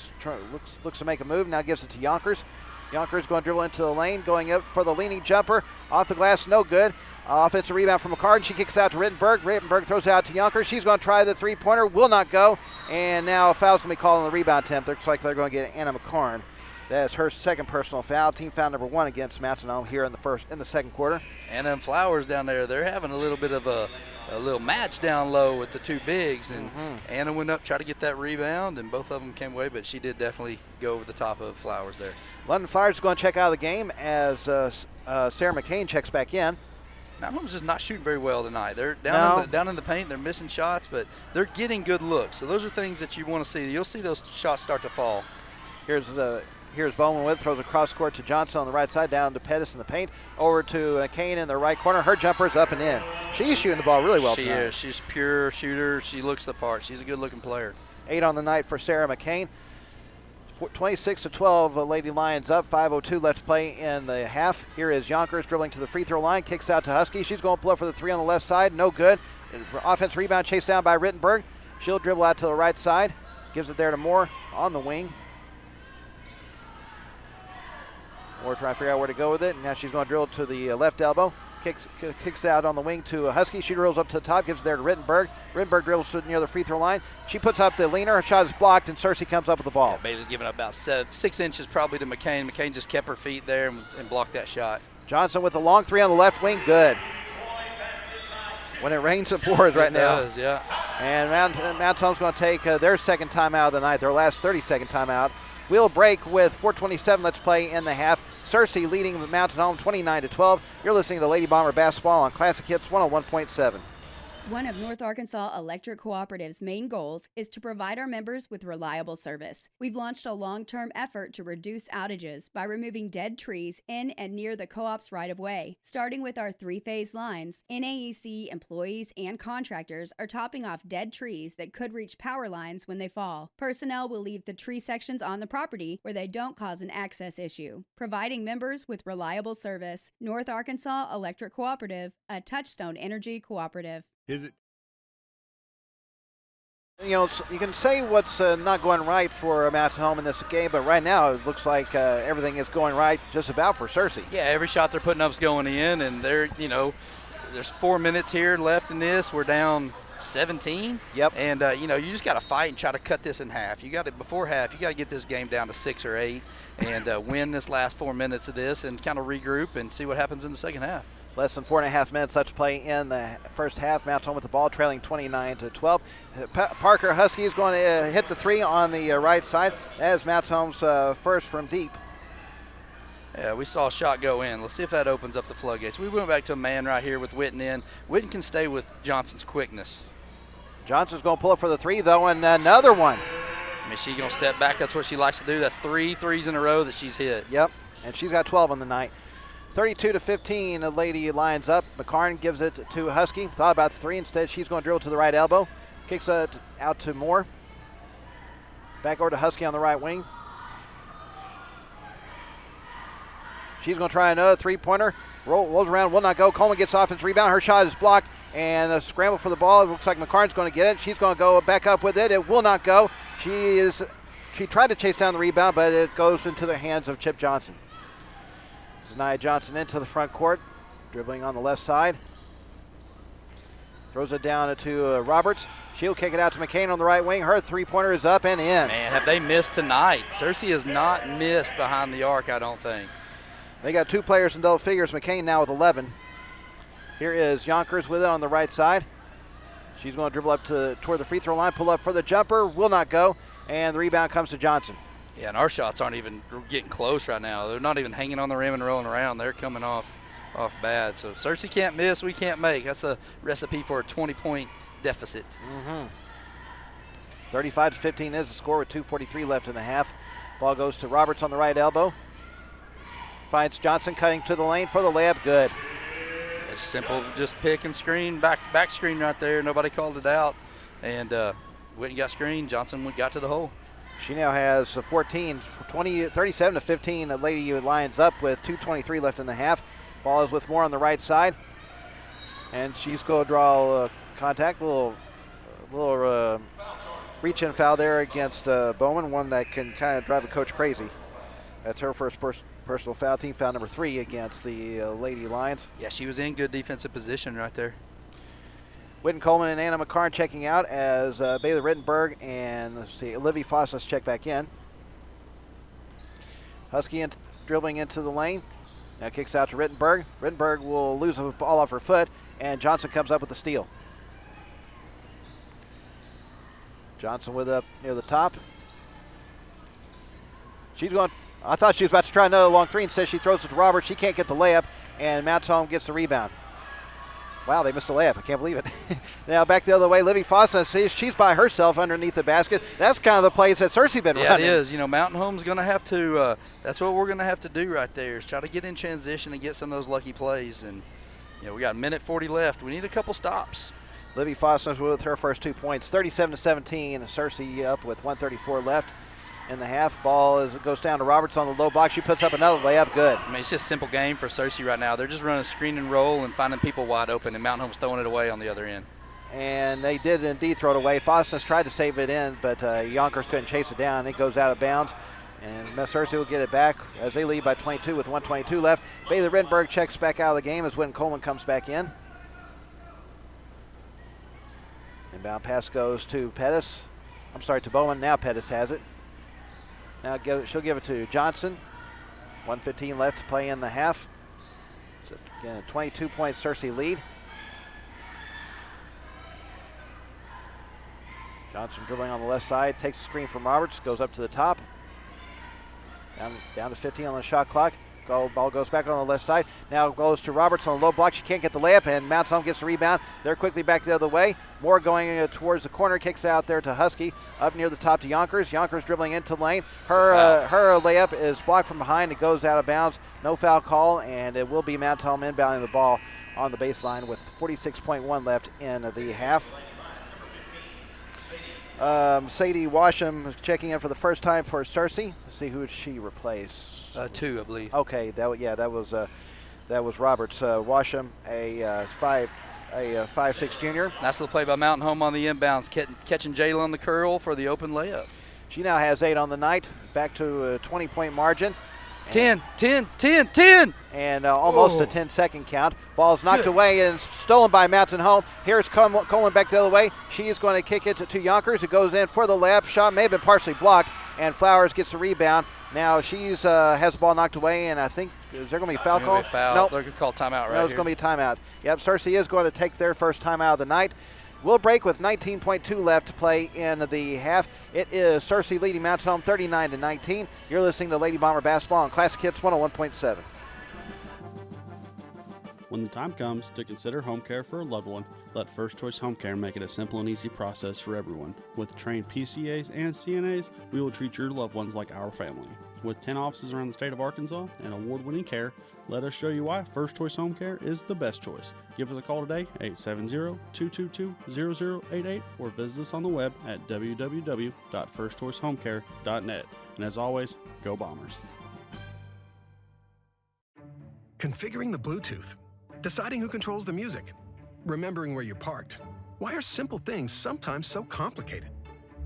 looks to make a move. Now gives it to Yonkers. Yonkers going to dribble into the lane, going up for the leaning jumper. Off the glass, no good. Offensive rebound from McCartan. She kicks out to Rittenberg. Rittenberg throws it out to Yonkers. She's going to try the three-pointer. Will not go. And now a foul's going to be called on the rebound attempt. Looks like they're going to get Anna McCartan. That is her second personal foul. Team foul number 1 against Mountain Home here in the second quarter. And then Flowers down there, they're having a little bit of a little match down low with the two bigs. And Anna went up, tried to get that rebound, and both of them came away, but she did definitely go over the top of Flowers there. London Flyers is going to check out of the game as Sarah McCain checks back in. Mountain Home's just not shooting very well tonight. They're down in the paint. They're missing shots, but they're getting good looks. So those are things that you want to see. You'll see those shots start to fall. Here's Bowman with, throws a cross court to Johnson on the right side, down to Pettis in the paint, over to Kane in the right corner. Her jumper's up and in. She's shooting the ball really well tonight. She is. She's a pure shooter. She looks the part. She's a good-looking player. 8 on the night for Sarah McCain. 26-12, Lady Lions up. 5:02 left to play in the half. Here is Yonkers dribbling to the free throw line, kicks out to Husky. She's going to blow for the 3 on the left side. No good. Offense rebound chased down by Rittenberg. She'll dribble out to the right side. Gives it there to Moore on the wing. Moore trying to figure out where to go with it. Now she's going to drill to the left elbow. Kicks out on the wing to Husky. She drills up to the top, gives it there to Rittenberg. Rittenberg dribbles to near the free throw line. She puts up the leaner. Her shot is blocked, and Searcy comes up with the ball. Yeah, Bailey's giving up about 6 inches probably to McCain. McCain just kept her feet there and blocked that shot. Johnson with the long 3 on the left wing. Good. When it rains, it pours right now. It does, yeah. And Mount Home's going to take their second timeout of the night, their last 30-second timeout. We'll break with 4:27 left to play in the half. Searcy leading Mountain Home 29-12. You're listening to Lady Bomber Basketball on Classic Hits 101.7. One of North Arkansas Electric Cooperative's main goals is to provide our members with reliable service. We've launched a long-term effort to reduce outages by removing dead trees in and near the co-op's right-of-way. Starting with our 3-phase lines, NAEC employees and contractors are topping off dead trees that could reach power lines when they fall. Personnel will leave the tree sections on the property where they don't cause an access issue. Providing members with reliable service. North Arkansas Electric Cooperative, a Touchstone Energy cooperative. Is it? You know, you can say what's not going right for Mountain Home in this game, but right now it looks like everything is going right just about for Searcy. Yeah, every shot they're putting up is going in, and there's 4 minutes here left in this. We're down 17. Yep. And you just got to fight and try to cut this in half. Before half, you got to get this game down to 6 or 8 and win this last 4 minutes of this and kind of regroup and see what happens in the second half. Less than 4.5 minutes left to play in the first half. Mountain Home with the ball, trailing 29-12. Parker Husky is going to hit the 3 on the right side. That is Mountain Home's first from deep. Yeah, we saw a shot go in. Let's see if that opens up the floodgates. We went back to a man right here with Witten in. Witten can stay with Johnson's quickness. Johnson's going to pull up for the 3, though, and another one. I mean, she's going to step back. That's what she likes to do. That's 3 threes in a row that she's hit. Yep, and she's got 12 on the night. 32-15, the Lady Lions up. McCarn gives it to Husky. Thought about the 3. Instead, she's going to drill to the right elbow. Kicks it out to Moore. Back over to Husky on the right wing. She's going to try another 3-pointer. Rolls around, will not go. Coleman gets offense rebound. Her shot is blocked, and a scramble for the ball. It looks like McCarn's going to get it. She's going to go back up with it. It will not go. She tried to chase down the rebound, but it goes into the hands of Chip Johnson. Nia Johnson into the front court, dribbling on the left side. Throws it down to Roberts. She'll kick it out to McCain on the right wing. Her 3-pointer is up and in. Man, have they missed tonight? Searcy has not missed behind the arc, I don't think. They got 2 players in double figures. McCain now with 11. Here is Yonkers with it on the right side. She's going to dribble up toward the free throw line, pull up for the jumper, will not go, and the rebound comes to Johnson. Yeah, and our shots aren't even getting close right now. They're not even hanging on the rim and rolling around. They're coming off bad. So Searcy can't miss, we can't make. That's a recipe for a 20-point deficit. 35-15 is the score with 2:43 left in the half. Ball goes to Roberts on the right elbow. Finds Johnson cutting to the lane for the layup. Good. It's simple, just pick and screen, back screen right there. Nobody called it out. And Whitney got screened. Johnson got to the hole. She now has 37-15. Lady Lions up with 2:23 left in the half. Ball is with Moore on the right side, and she's going to draw contact. A little reach-in foul there against Bowman, one that can kind of drive a coach crazy. That's her first Personal foul, team foul number 3 against the Lady Lions. Yeah, she was in good defensive position right there. Whitten Coleman and Anna McCarn checking out as Bailey Rittenberg and Olivia Fosses check back in. Husky dribbling into the lane. Now kicks out to Rittenberg. Rittenberg will lose the ball off her foot, and Johnson comes up with the steal. Johnson with up near the top. She's going. I thought she was about to try another long 3. Instead, she throws it to Roberts. She can't get the layup, and Mount Home gets the rebound. Wow, they missed the layup. I can't believe it. Now back the other way. Livy Fossa, she's by herself underneath the basket. That's kind of the plays that Searcy been running. Yeah, it is. Mountain Home's going to have to. That's what we're going to have to do right there, is try to get in transition and get some of those lucky plays. And we got a minute 40 left. We need a couple stops. Livy Fossa with her first 2 points, 37-17. Searcy up with 1:34 left in the half. Ball goes down to Roberts on the low block. She puts up another layup. Good. I mean, it's just a simple game for Searcy right now. They're just running screen and roll and finding people wide open, and Mountain Home's throwing it away on the other end. And they did indeed throw it away. Fosses tried to save it in, but Yonkers couldn't chase it down. It goes out of bounds, and Searcy will get it back as they lead by 22 with 1:22 left. Bailey Rittenberg checks back out of the game as Whitten Coleman comes back in. Inbound pass goes to Pettis. I'm sorry, to Bowman. Now Pettis has it. Now she'll give it to Johnson. 1:15 left to play in the half. So again, a 22-point Searcy lead. Johnson dribbling on the left side, takes the screen from Roberts, goes up to the top. Down to 15 on the shot clock. Ball goes back on the left side. Now goes to Roberts on the low block. She can't get the layup, and Mount Home gets the rebound. They're quickly back the other way. Moore going towards the corner, kicks out there to Husky. Up near the top to Yonkers. Yonkers dribbling into the lane. Her layup is blocked from behind. It goes out of bounds. No foul call, and it will be Mount Home inbounding the ball on the baseline with 46.1 left in the half. Sadie Washam checking in for the first time for Searcy. Let's see who she replaced. 2, I believe. Okay, that was Roberts. Washam, a 5'6" junior. Nice little play by Mountain Home on the inbounds, catching Jayla on the curl for the open layup. She now has 8 on the night, back to a 20-point margin. 10. And almost a 10-second count. Ball's knocked away and stolen by Mountain Home. Here's Coleman back the other way. She is going to kick it to Yonkers. It goes in for the layup. Shot may have been partially blocked, and Flowers gets the rebound. Now she's has the ball knocked away, and I think, is there going to be a foul call? Nope. They're going to call timeout right here. No, it's going to be a timeout. Yep, Searcy is going to take their first timeout of the night. We'll break with 19.2 left to play in the half. It is Searcy leading Mountain Home 39-19. You're listening to Lady Bomber Basketball on Classic Hits 101.7. When the time comes to consider home care for a loved one, let First Choice Home Care make it a simple and easy process for everyone. With trained PCAs and CNAs, we will treat your loved ones like our family. With 10 offices around the state of Arkansas and award-winning care, let us show you why First Choice Home Care is the best choice. Give us a call today, 870-222-0088, or visit us on the web at www.firstchoicehomecare.net. And as always, go Bombers. Configuring the Bluetooth, deciding who controls the music, remembering where you parked. Why are simple things sometimes so complicated?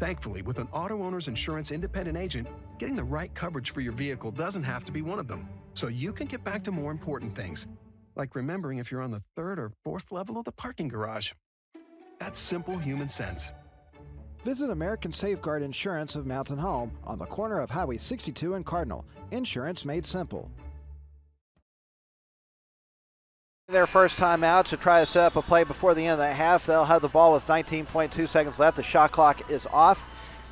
Thankfully, with an auto owner's insurance independent agent, getting the right coverage for your vehicle doesn't have to be one of them. So you can get back to more important things, like remembering if you're on the 3rd or 4th level of the parking garage. That's simple human sense. Visit American Safeguard Insurance of Mountain Home on the corner of Highway 62 and Cardinal. Insurance made simple. Their first time out to try to set up a play before the end of the half. They'll have the ball with 19.2 seconds left. The shot clock is off.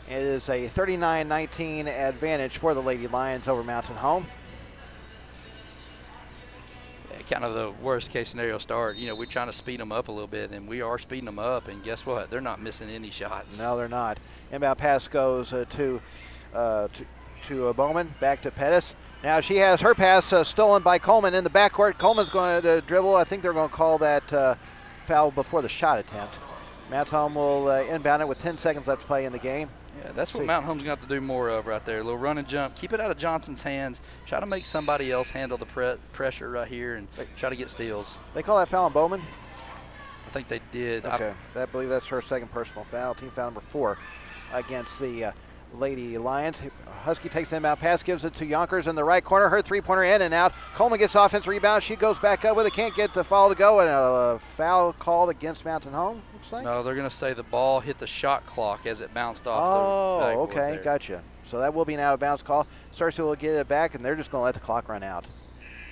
It is a 39-19 advantage for the Lady Lions over Mountain Home. Yeah, kind of the worst case scenario start. We're trying to speed them up a little bit, and we are speeding them up, and guess what? They're not missing any shots. No, they're not. Inbound pass goes to Bowman, back to Pettis. Now she has her pass stolen by Coleman in the backcourt. Coleman's going to dribble. I think they're going to call that foul before the shot attempt. Mountain Home will inbound it with 10 seconds left to play in the game. Yeah, that's what Mountain Home's going to have to do more of right there. A little run and jump. Keep it out of Johnson's hands. Try to make somebody else handle the pressure right here and try to get steals. They call that foul on Bowman? I think they did. Okay. I believe that's her second personal foul. Team foul number 4 against the Lady Lions. Husky takes the inbound pass, gives it to Yonkers in the right corner. Her three-pointer in and out. Coleman gets offense rebound. She goes back up with it. Can't get the foul to go, and a foul called against Mountain Home, looks like. No, they're going to say the ball hit the shot clock as it bounced off the backboard okay, there. gotcha. So that will be an out-of-bounds call. Searcy will get it back, and they're just going to let the clock run out.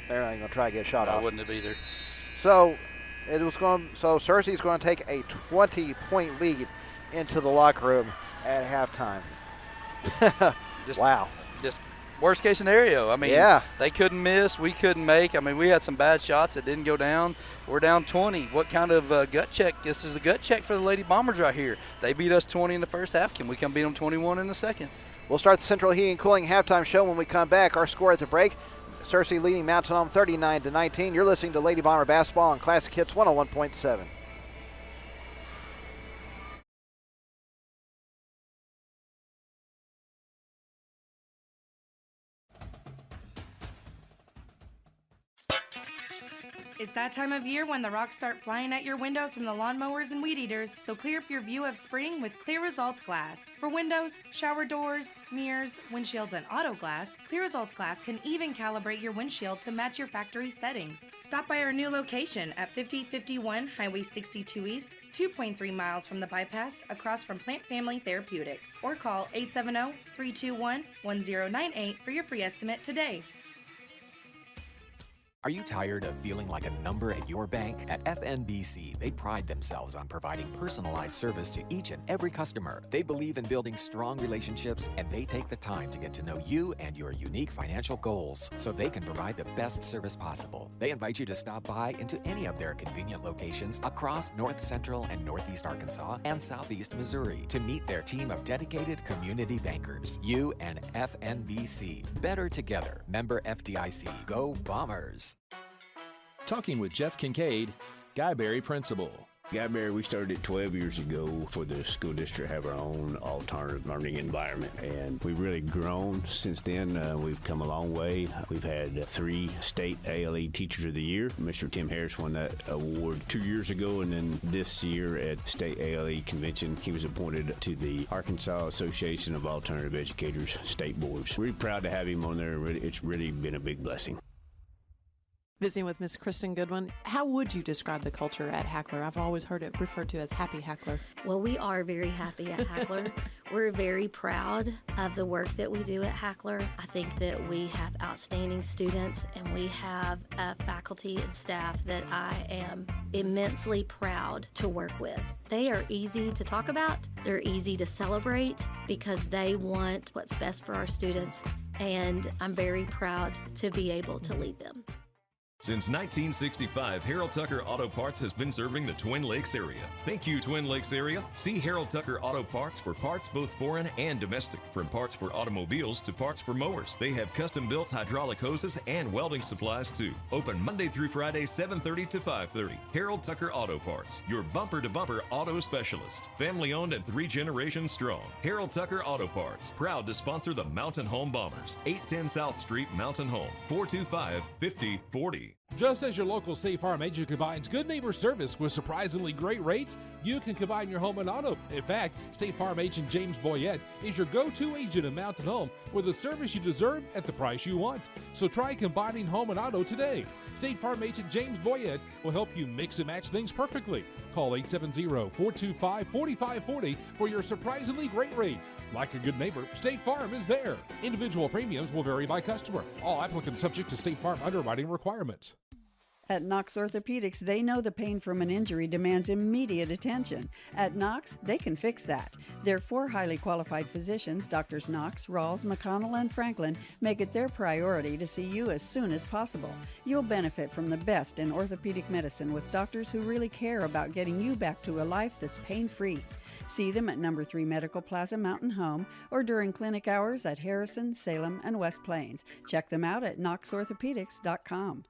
They're not going to try to get a shot off. I wouldn't have either. So Searcy's going to take a 20-point lead into the locker room at halftime. Wow. Just worst case scenario. I mean, yeah. They couldn't miss. We couldn't make. I mean, we had some bad shots that didn't go down. We're down 20. What kind of gut check? This is the gut check for the Lady Bombers right here. They beat us 20 in the first half. Can we come beat them 21 in the second? We'll start the Central Heating and Cooling halftime show when we come back. Our score at the break, Searcy leading Mountain Home 39-19. You're listening to Lady Bomber Basketball on Classic Hits 101.7. It's that time of year when the rocks start flying at your windows from the lawnmowers and weed eaters, so clear up your view of spring with Clear Results Glass. For windows, shower doors, mirrors, windshields, and auto glass, Clear Results Glass can even calibrate your windshield to match your factory settings. Stop by our new location at 5051 Highway 62 East, 2.3 miles from the bypass, across from Plant Family Therapeutics, or call 870-321-1098 for your free estimate today. Are you tired of feeling like a number at your bank? At FNBC, they pride themselves on providing personalized service to each and every customer. They believe in building strong relationships, and they take the time to get to know you and your unique financial goals so they can provide the best service possible. They invite you to stop by into any of their convenient locations across North Central and Northeast Arkansas and Southeast Missouri to meet their team of dedicated community bankers. You and FNBC. Better together. Member FDIC. Go Bombers. Talking with Jeff Kincaid, Guyberry Principal. Guyberry, we started 12 years ago for the school district to have our own alternative learning environment, and we've really grown since then. We've come a long way. We've had 3 state ALE Teachers of the Year. Mr. Tim Harris won that award 2 years ago, and then this year at State ALE Convention, he was appointed to the Arkansas Association of Alternative Educators State Boards. We're proud to have him on there. It's really been a big blessing. Visiting with Miss Kristen Goodwin, how would you describe the culture at Hackler? I've always heard it referred to as Happy Hackler. Well, we are very happy at Hackler. We're very proud of the work that we do at Hackler. I think that we have outstanding students, and we have a faculty and staff that I am immensely proud to work with. They are easy to talk about. They're easy to celebrate because they want what's best for our students, and I'm very proud to be able to lead them. Since 1965, Harold Tucker Auto Parts has been serving the Twin Lakes area. Thank you, Twin Lakes area. See Harold Tucker Auto Parts for parts both foreign and domestic. From parts for automobiles to parts for mowers. They have custom-built hydraulic hoses and welding supplies too. Open Monday through Friday, 7:30 to 5:30. Harold Tucker Auto Parts, your bumper-to-bumper auto specialist. Family-owned and 3 generations strong. Harold Tucker Auto Parts, proud to sponsor the Mountain Home Bombers. 810 South Street, Mountain Home. 425-5040. Just as your local State Farm agent combines good neighbor service with surprisingly great rates, you can combine your home and auto. In fact, State Farm agent James Boyette is your go-to agent in Mountain Home for the service you deserve at the price you want. So try combining home and auto today. State Farm agent James Boyette will help you mix and match things perfectly. Call 870-425-4540 for your surprisingly great rates. Like a good neighbor, State Farm is there. Individual premiums will vary by customer. All applicants subject to State Farm underwriting requirements. At Knox Orthopedics, they know the pain from an injury demands immediate attention. At Knox, they can fix that. Their 4 highly qualified physicians, Drs. Knox, Rawls, McConnell, and Franklin, make it their priority to see you as soon as possible. You'll benefit from the best in orthopedic medicine with doctors who really care about getting you back to a life that's pain-free. See them at No. 3 Medical Plaza Mountain Home or during clinic hours at Harrison, Salem, and West Plains. Check them out at knoxorthopedics.com.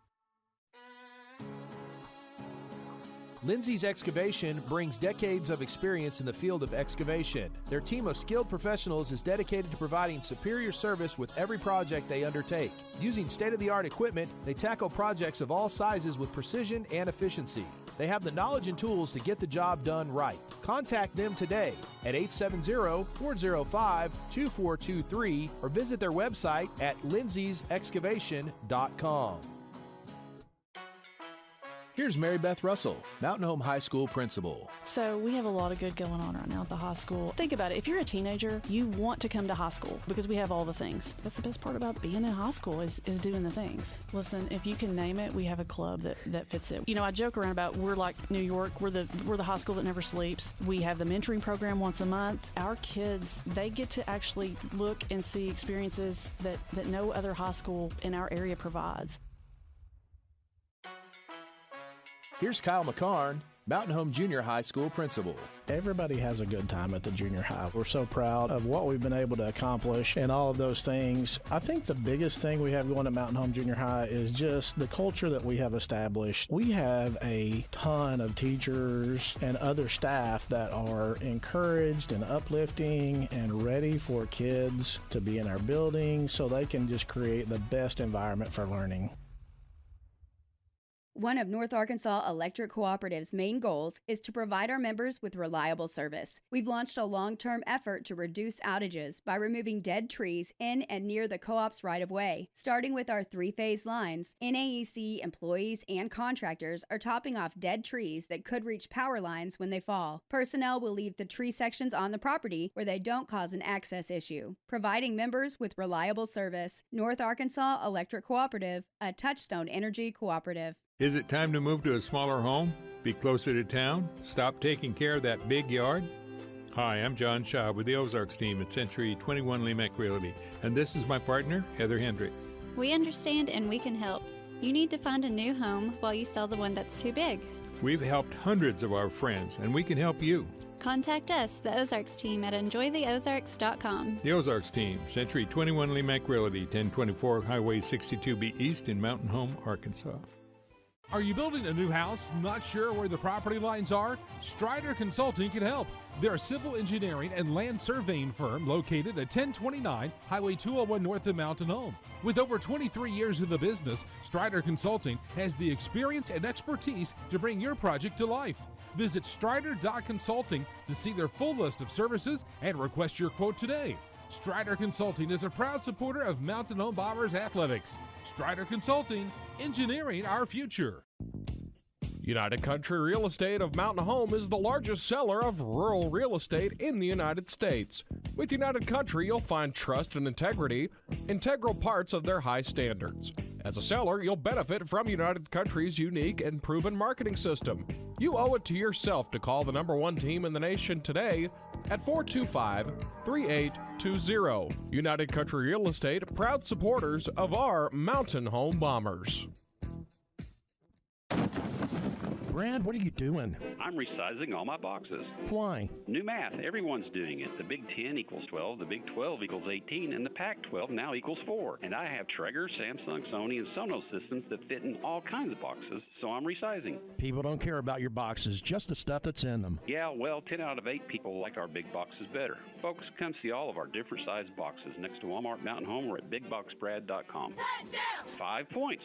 Lindsay's Excavation brings decades of experience in the field of excavation. Their team of skilled professionals is dedicated to providing superior service with every project they undertake. Using state-of-the-art equipment, they tackle projects of all sizes with precision and efficiency. They have the knowledge and tools to get the job done right. Contact them today at 870-405-2423 or visit their website at lindsaysexcavation.com. Here's Mary Beth Russell, Mountain Home High School principal. So we have a lot of good going on right now at the high school. Think about it. If you're a teenager, you want to come to high school because we have all the things. That's the best part about being in high school is doing the things. Listen, if you can name it, we have a club that fits it. You know, I joke around about we're like New York. We're the high school that never sleeps. We have the mentoring program once a month. Our kids, they get to actually look and see experiences that no other high school in our area provides. Here's Kyle McCarn, Mountain Home Junior High School principal. Everybody has a good time at the junior high. We're so proud of what we've been able to accomplish and all of those things. I think the biggest thing we have going at Mountain Home Junior High is just the culture that we have established. We have a ton of teachers and other staff that are encouraged and uplifting and ready for kids to be in our building so they can just create the best environment for learning. One of North Arkansas Electric Cooperative's main goals is to provide our members with reliable service. We've launched a long-term effort to reduce outages by removing dead trees in and near the co-op's right-of-way. Starting with our three-phase lines, NAEC employees and contractors are topping off dead trees that could reach power lines when they fall. Personnel will leave the tree sections on the property where they don't cause an access issue, providing members with reliable service. North Arkansas Electric Cooperative, a Touchstone Energy cooperative. Is it time to move to a smaller home? Be closer to town? Stop taking care of that big yard? Hi, I'm John Shaw with the Ozarks team at Century 21 Lemac Realty, and this is my partner, Heather Hendricks. We understand and we can help. You need to find a new home while you sell the one that's too big. We've helped hundreds of our friends, and we can help you. Contact us, the Ozarks team, at enjoytheozarks.com. The Ozarks team, Century 21 Lemac Realty, 1024 Highway 62B East in Mountain Home, Arkansas. Are you building a new house, not sure where the property lines are? Strider Consulting can help. They're a civil engineering and land surveying firm located at 1029 Highway 201 north of Mountain Home. With over 23 years in the business, Strider Consulting has the experience and expertise to bring your project to life. Visit strider.consulting to see their full list of services and request your quote today. Strider Consulting is a proud supporter of Mountain Home Bombers athletics. Strider Consulting, engineering our future. United Country Real Estate of Mountain Home is the largest seller of rural real estate in the United States. With United Country, you'll find trust and integrity, integral parts of their high standards. As a seller, you'll benefit from United Country's unique and proven marketing system. You owe it to yourself to call the #1 team in the nation today at 425-3820. United Country Real Estate, proud supporters of our Mountain Home Bombers. Brad, what are you doing? I'm resizing all my boxes. Why? New math. Everyone's doing it. The Big 10 equals 12, the Big 12 equals 18, and the Pac-12 now equals 4. And I have Traeger, Samsung, Sony, and Sonos systems that fit in all kinds of boxes, so I'm resizing. People don't care about your boxes, just the stuff that's in them. Yeah, well, 10 out of 8 people like our big boxes better. Folks, come see all of our different size boxes next to Walmart Mountain Home or at BigBoxBrad.com. Touchdown! 5 points.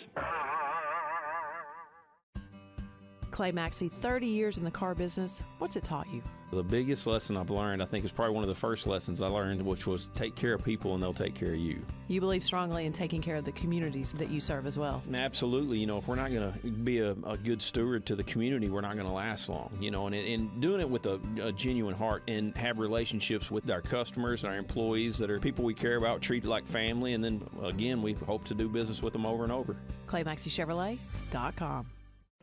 Clay Maxey, 30 years in the car business. What's it taught you? The biggest lesson I've learned, I think, is probably one of the first lessons I learned, which was take care of people and they'll take care of you. You believe strongly in taking care of the communities that you serve as well. And absolutely. You know, if we're not going to be a good steward to the community, we're not going to last long. You know, and doing it with a genuine heart and have relationships with our customers and our employees that are people we care about, treat like family, and then, again, we hope to do business with them over and over. ClayMaxeyChevrolet.com.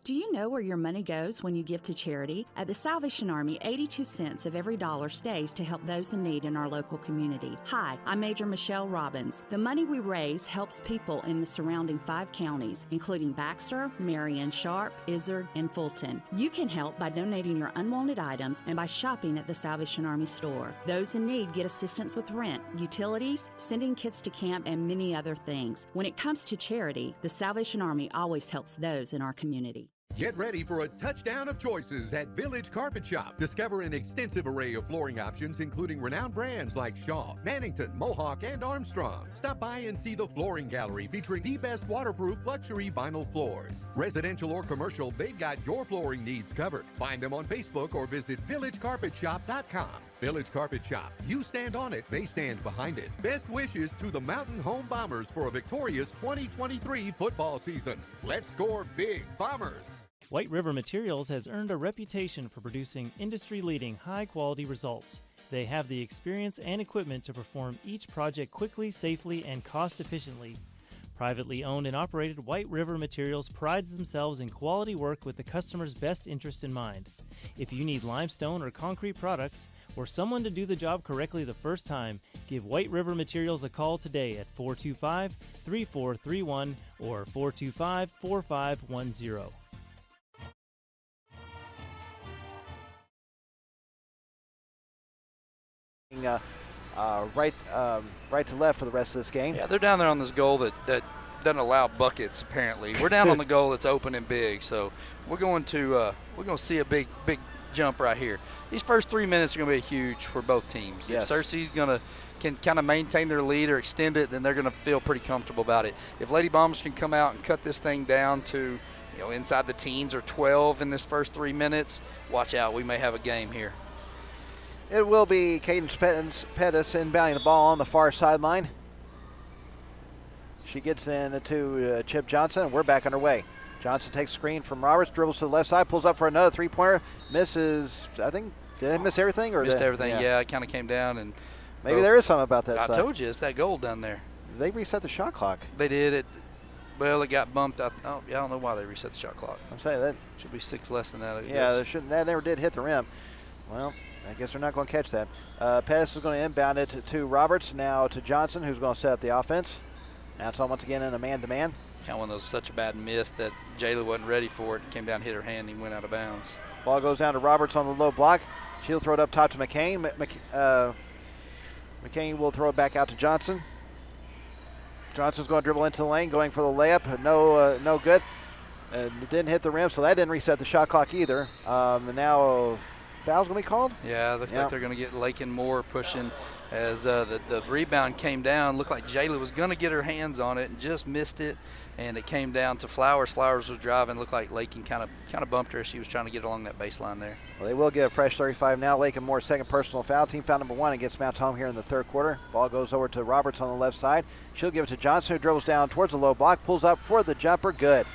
Do you know where your money goes when you give to charity? At the Salvation Army, 82 cents of every dollar stays to help those in need in our local community. Hi, I'm Major Michelle Robbins. The money we raise helps people in the surrounding 5 counties, including Baxter, Marion, Sharp, Izard, and Fulton. You can help by donating your unwanted items and by shopping at the Salvation Army store. Those in need get assistance with rent, utilities, sending kids to camp, and many other things. When it comes to charity, the Salvation Army always helps those in our community. Get ready for a touchdown of choices at Village Carpet Shop. Discover an extensive array of flooring options, including renowned brands like Shaw, Mannington, Mohawk, and Armstrong. Stop by and see the flooring gallery featuring the best waterproof luxury vinyl floors. Residential or commercial, they've got your flooring needs covered. Find them on Facebook or visit villagecarpetshop.com. Village Carpet Shop. You stand on it, they stand behind it. Best wishes to the Mountain Home Bombers for a victorious 2023 football season. Let's score big, Bombers! White River Materials has earned a reputation for producing industry-leading high-quality results. They have the experience and equipment to perform each project quickly, safely, and cost-efficiently. Privately owned and operated, White River Materials prides themselves in quality work with the customer's best interest in mind. If you need limestone or concrete products, or someone to do the job correctly the first time, give White River Materials a call today at 425-3431 or 425-4510. Right to left for the rest of this game. Yeah, they're down there on this goal that doesn't allow buckets. Apparently, we're down on the goal that's open and big. So we're going to see a big jump right here. These first 3 minutes are going to be huge for both teams. Yes. If Searcy's can kind of maintain their lead or extend it, then they're going to feel pretty comfortable about it. If Lady Bombers can come out and cut this thing down to inside the teens or 12 in this first 3 minutes, watch out. We may have a game here. It will be Cadence Pettis inbounding the ball on the far sideline. She gets in to Chip Johnson, and we're back underway. Johnson takes screen from Roberts, dribbles to the left side, pulls up for another three-pointer, misses, I think, did they miss everything? Missed everything, yeah. It kind of came down. And maybe there is something about that I side. told you, it's that goal down there. They reset the shot clock. They did. It got bumped. I don't know why they reset the shot clock. I'm saying that. Should be 6 less than that. Yeah, that never did hit the rim. Well, I guess they're not going to catch that. Pettis is going to inbound it to Roberts, now to Johnson, who's going to set up the offense. Now it's once again in a man-to-man. Kind of one of those such a bad miss that Jayla wasn't ready for it. Came down, hit her hand, and went out of bounds. Ball goes down to Roberts on the low block. She'll throw it up top to McCain. McCain will throw it back out to Johnson. Johnson's going to dribble into the lane, going for the layup. No good. It didn't hit the rim, so that didn't reset the shot clock either. And now foul's going to be called? Yeah, looks like they're going to get Lakin Moore pushing as the rebound came down. Looked like Jayla was going to get her hands on it and just missed it, and it came down to Flowers. Flowers was driving. Looked like Lakin kind of bumped her as she was trying to get along that baseline there. Well, they will get a fresh 35 now. Lakin Moore, second personal foul. Team foul number 1 against Mount Home here in the third quarter. Ball goes over to Roberts on the left side. She'll give it to Johnson, who dribbles down towards the low block, pulls up for the jumper. Good.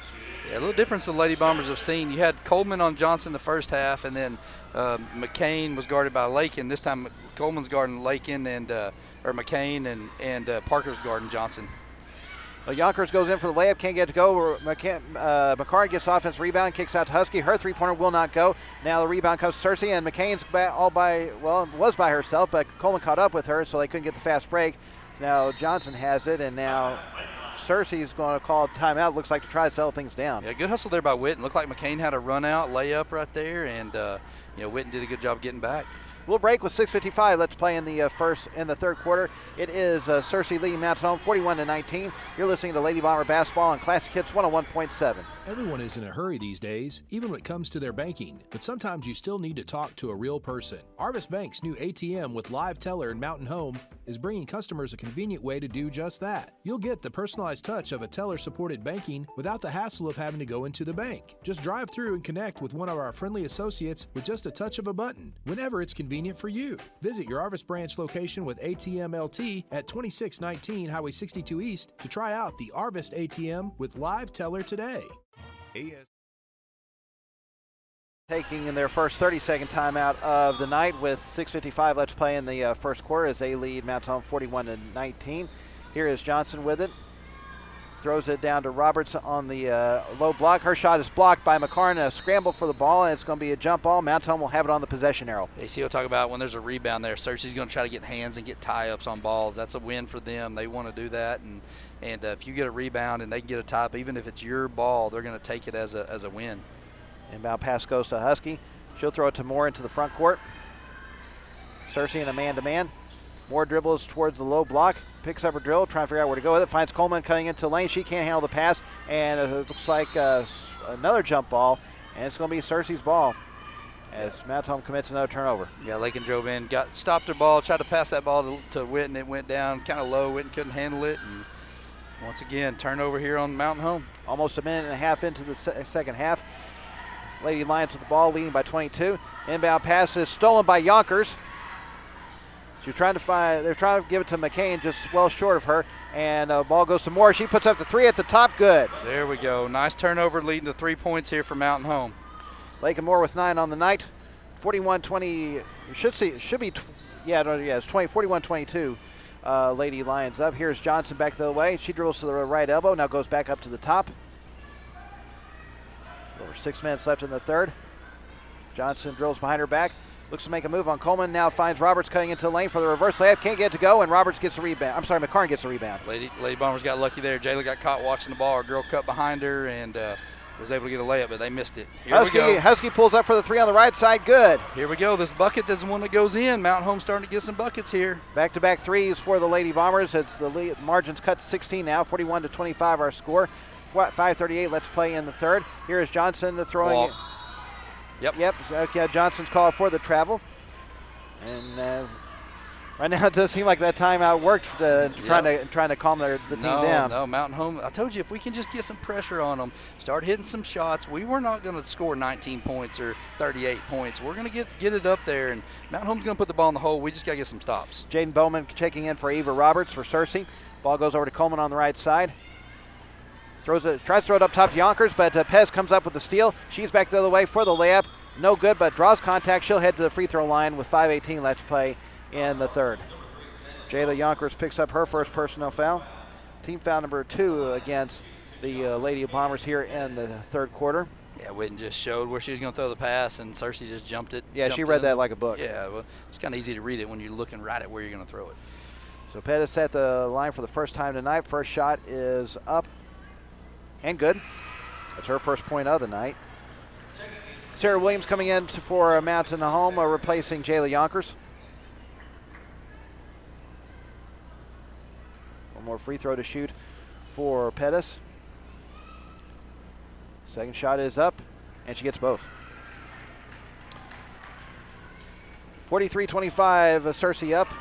Yeah, a little difference the Lady Bombers have seen. You had Coleman on Johnson the first half, and then McCain was guarded by Lakin. This time Coleman's guarding Lakin or McCain, and Parker's guarding Johnson. Well, Yonkers goes in for the layup, can't get it to go. McCartan gets offense rebound, kicks out to Husky. Her three-pointer will not go. Now the rebound comes to Searcy, and McCain's was by herself, but Coleman caught up with her, so they couldn't get the fast break. Now Johnson has it, and now Searcy's going to call a timeout. Looks like to try to settle things down. Yeah, good hustle there by Witten. Looked like McCain had a run-out layup right there, and Witten did a good job getting back. We'll break with 6:55. Let's play in the third quarter. It is Searcy leading Mountain Home 41-19. You're listening to Lady Bomber Basketball on Classic Hits 101.7. Everyone is in a hurry these days, even when it comes to their banking. But sometimes you still need to talk to a real person. Arvis Bank's new ATM with live teller in Mountain Home is bringing customers a convenient way to do just that. You'll get the personalized touch of a teller-supported banking without the hassle of having to go into the bank. Just drive through and connect with one of our friendly associates with just a touch of a button, whenever it's convenient for you. Visit your Arvis branch location with ATM LT at 2619 Highway 62 East to try out the Arvis ATM with live teller today. Taking in their first 30-second timeout of the night with 6:55. Let's play in the first quarter as they lead Mount Home 41-19. Here is Johnson with it. Throws it down to Roberts on the low block. Her shot is blocked by McCarn. A scramble for the ball, and it's going to be a jump ball. Mount Home will have it on the possession arrow. You see, we'll talk about when there's a rebound there. Searcy's going to try to get hands and get tie-ups on balls. That's a win for them. They want to do that, and if you get a rebound and they can get a tie-up, even if it's your ball, they're going to take it as a win. Inbound pass goes to Husky. She'll throw it to Moore into the front court. Searcy in a man-to-man. Moore dribbles towards the low block, picks up her drill, trying to figure out where to go with it, finds Coleman cutting into the lane. She can't handle the pass, and it looks like another jump ball. And it's going to be Searcy's ball as Mount Home commits another turnover. Yeah, Lakin drove in, stopped her ball, tried to pass that ball to Witten. It went down kind of low. Witten couldn't handle it. And once again, turnover here on Mountain Home. Almost a minute and a half into the second half. Lady Lions with the ball, leading by 22. Inbound pass is stolen by Yonkers. They're trying to give it to McCain, just well short of her. And ball goes to Moore. She puts up the three at the top, good. There we go. Nice turnover, leading to 3 points here for Mountain Home. Lakin Moore with 9 on the night. 41-20. It's 41-22. Lady Lions up. Here's Johnson back the other way. She dribbles to the right elbow. Now goes back up to the top. Over 6 minutes left in the third. Johnson drills behind her back. Looks to make a move on Coleman. Now finds Roberts cutting into the lane for the reverse layup. Can't get it to go, and Roberts gets the rebound. I'm sorry, McCarn gets the rebound. Lady Bombers got lucky there. Jayla got caught watching the ball. A girl cut behind her and was able to get a layup, but they missed it. Husky pulls up for the three on the right side. Good. Here we go. This bucket is the one that goes in. Mountain Home starting to get some buckets here. Back-to-back threes for the Lady Bombers. It's the margins cut to 16 now. 41-25 our score. 5:38. Let's play in the third. Here is Johnson throwing. Yep. Okay, Johnson's called for the travel. And right now it does seem like that timeout worked, trying to calm the team down. No, Mountain Home. I told you, if we can just get some pressure on them, start hitting some shots, we were not going to score 19 points or 38 points. We're going to get it up there, and Mountain Home's going to put the ball in the hole. We just got to get some stops. Jaden Bowman checking in for Eva Roberts for Searcy. Ball goes over to Coleman on the right side. Tries to throw it up top to Yonkers, but Pez comes up with the steal. She's back the other way for the layup. No good, but draws contact. She'll head to the free throw line with 5:18 left to play in the third. Jayla Yonkers picks up her first personal foul. Team foul number 2 against the Lady Bombers here in the third quarter. Yeah, Witten just showed where she was going to throw the pass, and Searcy just jumped it. Yeah, she read that like a book. Yeah, well, it's kind of easy to read it when you're looking right at where you're going to throw it. So Pettis at the line for the first time tonight. First shot is up and good. That's her first point of the night. Sarah Williams coming in for Mountain Home, replacing Jayla Yonkers. One more free throw to shoot for Pettis. Second shot is up, and she gets both. 43-25, Searcy up.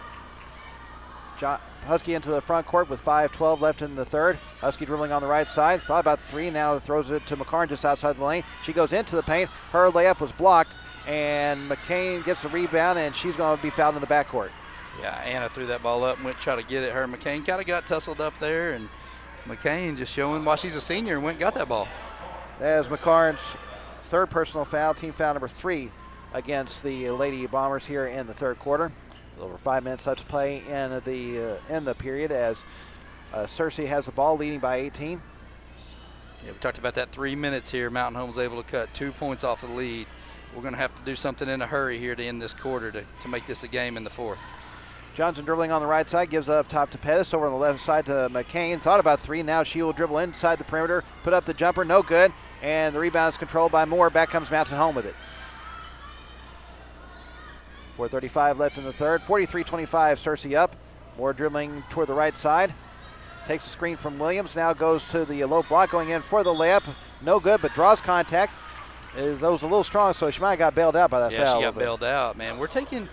Husky into the front court with 5:12 left in the third. Husky dribbling on the right side. Thought about three, now throws it to McCarn just outside the lane. She goes into the paint. Her layup was blocked, and McCain gets the rebound, and she's going to be fouled in the backcourt. Yeah, Anna threw that ball up and went to try to get it. Her McCain kind of got tussled up there, and McCain just showing why she's a senior and went and got that ball. That is McCarn's third personal foul, team foul number 3 against the Lady Bombers here in the third quarter. Over 5 minutes left to play in the period as Searcy has the ball, leading by 18. Yeah, we talked about that 3 minutes here. Mountain Home was able to cut 2 points off the lead. We're going to have to do something in a hurry here to end this quarter to make this a game in the fourth. Johnson dribbling on the right side, gives up top to Pettis, over on the left side to McCain. Thought about three, now she will dribble inside the perimeter, put up the jumper, no good, and the rebound is controlled by Moore. Back comes Mountain Home with it. 4:35 left in the third. 43-25, Searcy up. Moore dribbling toward the right side. Takes a screen from Williams. Now goes to the low block, going in for the layup. No good, but draws contact. That was a little strong, so she might have got bailed out by that foul. Yeah, she got bailed out, man. We're taking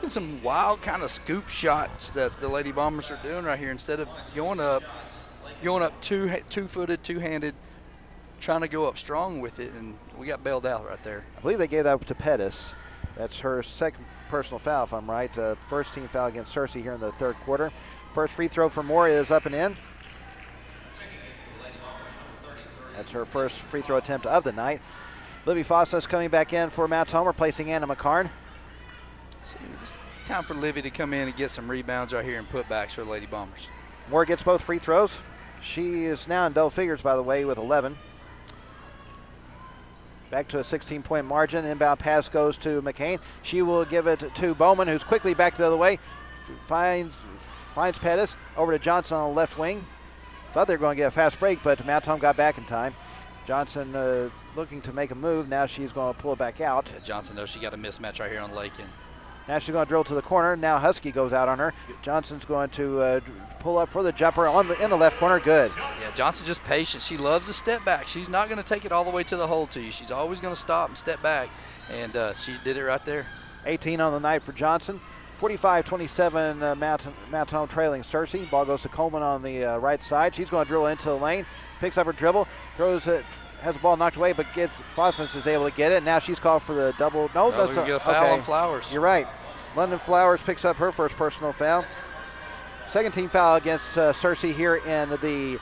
some wild kind of scoop shots that the Lady Bombers are doing right here. Instead of going up two-footed, two-handed, trying to go up strong with it, and we got bailed out right there. I believe they gave that up to Pettis. That's her second personal foul, if I'm right. First team foul against Searcy here in the third quarter. First free throw for Moore is up and in. That's her first free throw attempt of the night. Libby Fossas coming back in for Mount Home, replacing Anna McCarn. So it's time for Livy to come in and get some rebounds right here and putbacks for the Lady Bombers. Moore gets both free throws. She is now in double figures, by the way, with 11. Back to a 16-point margin. Inbound pass goes to McCain. She will give it to Bowman, who's quickly back the other way. Finds Pettis. Over to Johnson on the left wing. Thought they were going to get a fast break, but Mount Home got back in time. Johnson looking to make a move. Now she's going to pull it back out. Yeah, Johnson, though, she got a mismatch right here on Lakin. Now she's going to drill to the corner. Now Husky goes out on her. Johnson's going to pull up for the jumper in the left corner. Good. Yeah, Johnson just patient. She loves a step back. She's not going to take it all the way to the hole to you. She's always going to stop and step back, and she did it right there. 18 on the night for Johnson. 45-27 Mountain Home trailing Searcy. Ball goes to Coleman on the right side. She's going to drill into the lane. Picks up her dribble. Throws it. Has the ball knocked away, but Fossens is able to get it. Now she's called for the double. No, that's a foul on Flowers. You're right. London Flowers picks up her first personal foul. Second team foul against Searcy here in the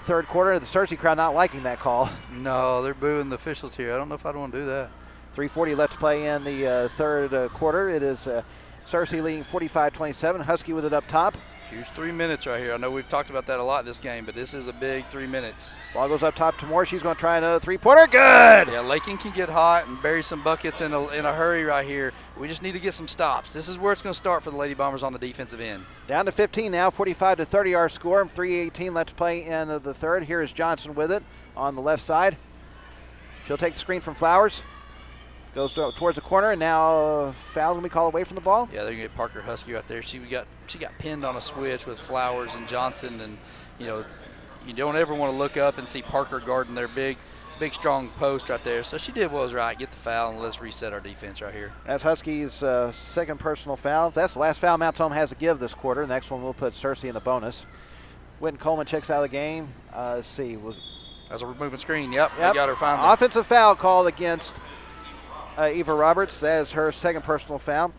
third quarter. The Searcy crowd not liking that call. No, they're booing the officials here. I don't know if I'd want to do that. 3:40 left to play in the third quarter. It is Searcy leading 45-27. Husky with it up top. Here's 3 minutes right here. I know we've talked about that a lot this game, but this is a big 3 minutes. Ball goes up top to Moore. She's going to try another three-pointer. Good! Yeah, Lakin can get hot and bury some buckets in a hurry right here. We just need to get some stops. This is where it's going to start for the Lady Bombers on the defensive end. Down to 15 now, 45-30 our score. 3:18 left to play in the third. Here is Johnson with it on the left side. She'll take the screen from Flowers. Goes towards the corner, and now foul's going to be called away from the ball. Yeah, they're going to get Parker Husky right there. She got pinned on a switch with Flowers and Johnson, and, you don't ever want to look up and see Parker guarding their big, strong post right there. So she did what was right. Get the foul, and let's reset our defense right here. That's Husky's second personal foul. That's the last foul Mount Home has to give this quarter. The next one will put Searcy in the bonus. Whitten Coleman checks out of the game. Let's see. That's a moving screen. Yep. They got her finally. Offensive foul called against Eva Roberts. That is her second personal foul.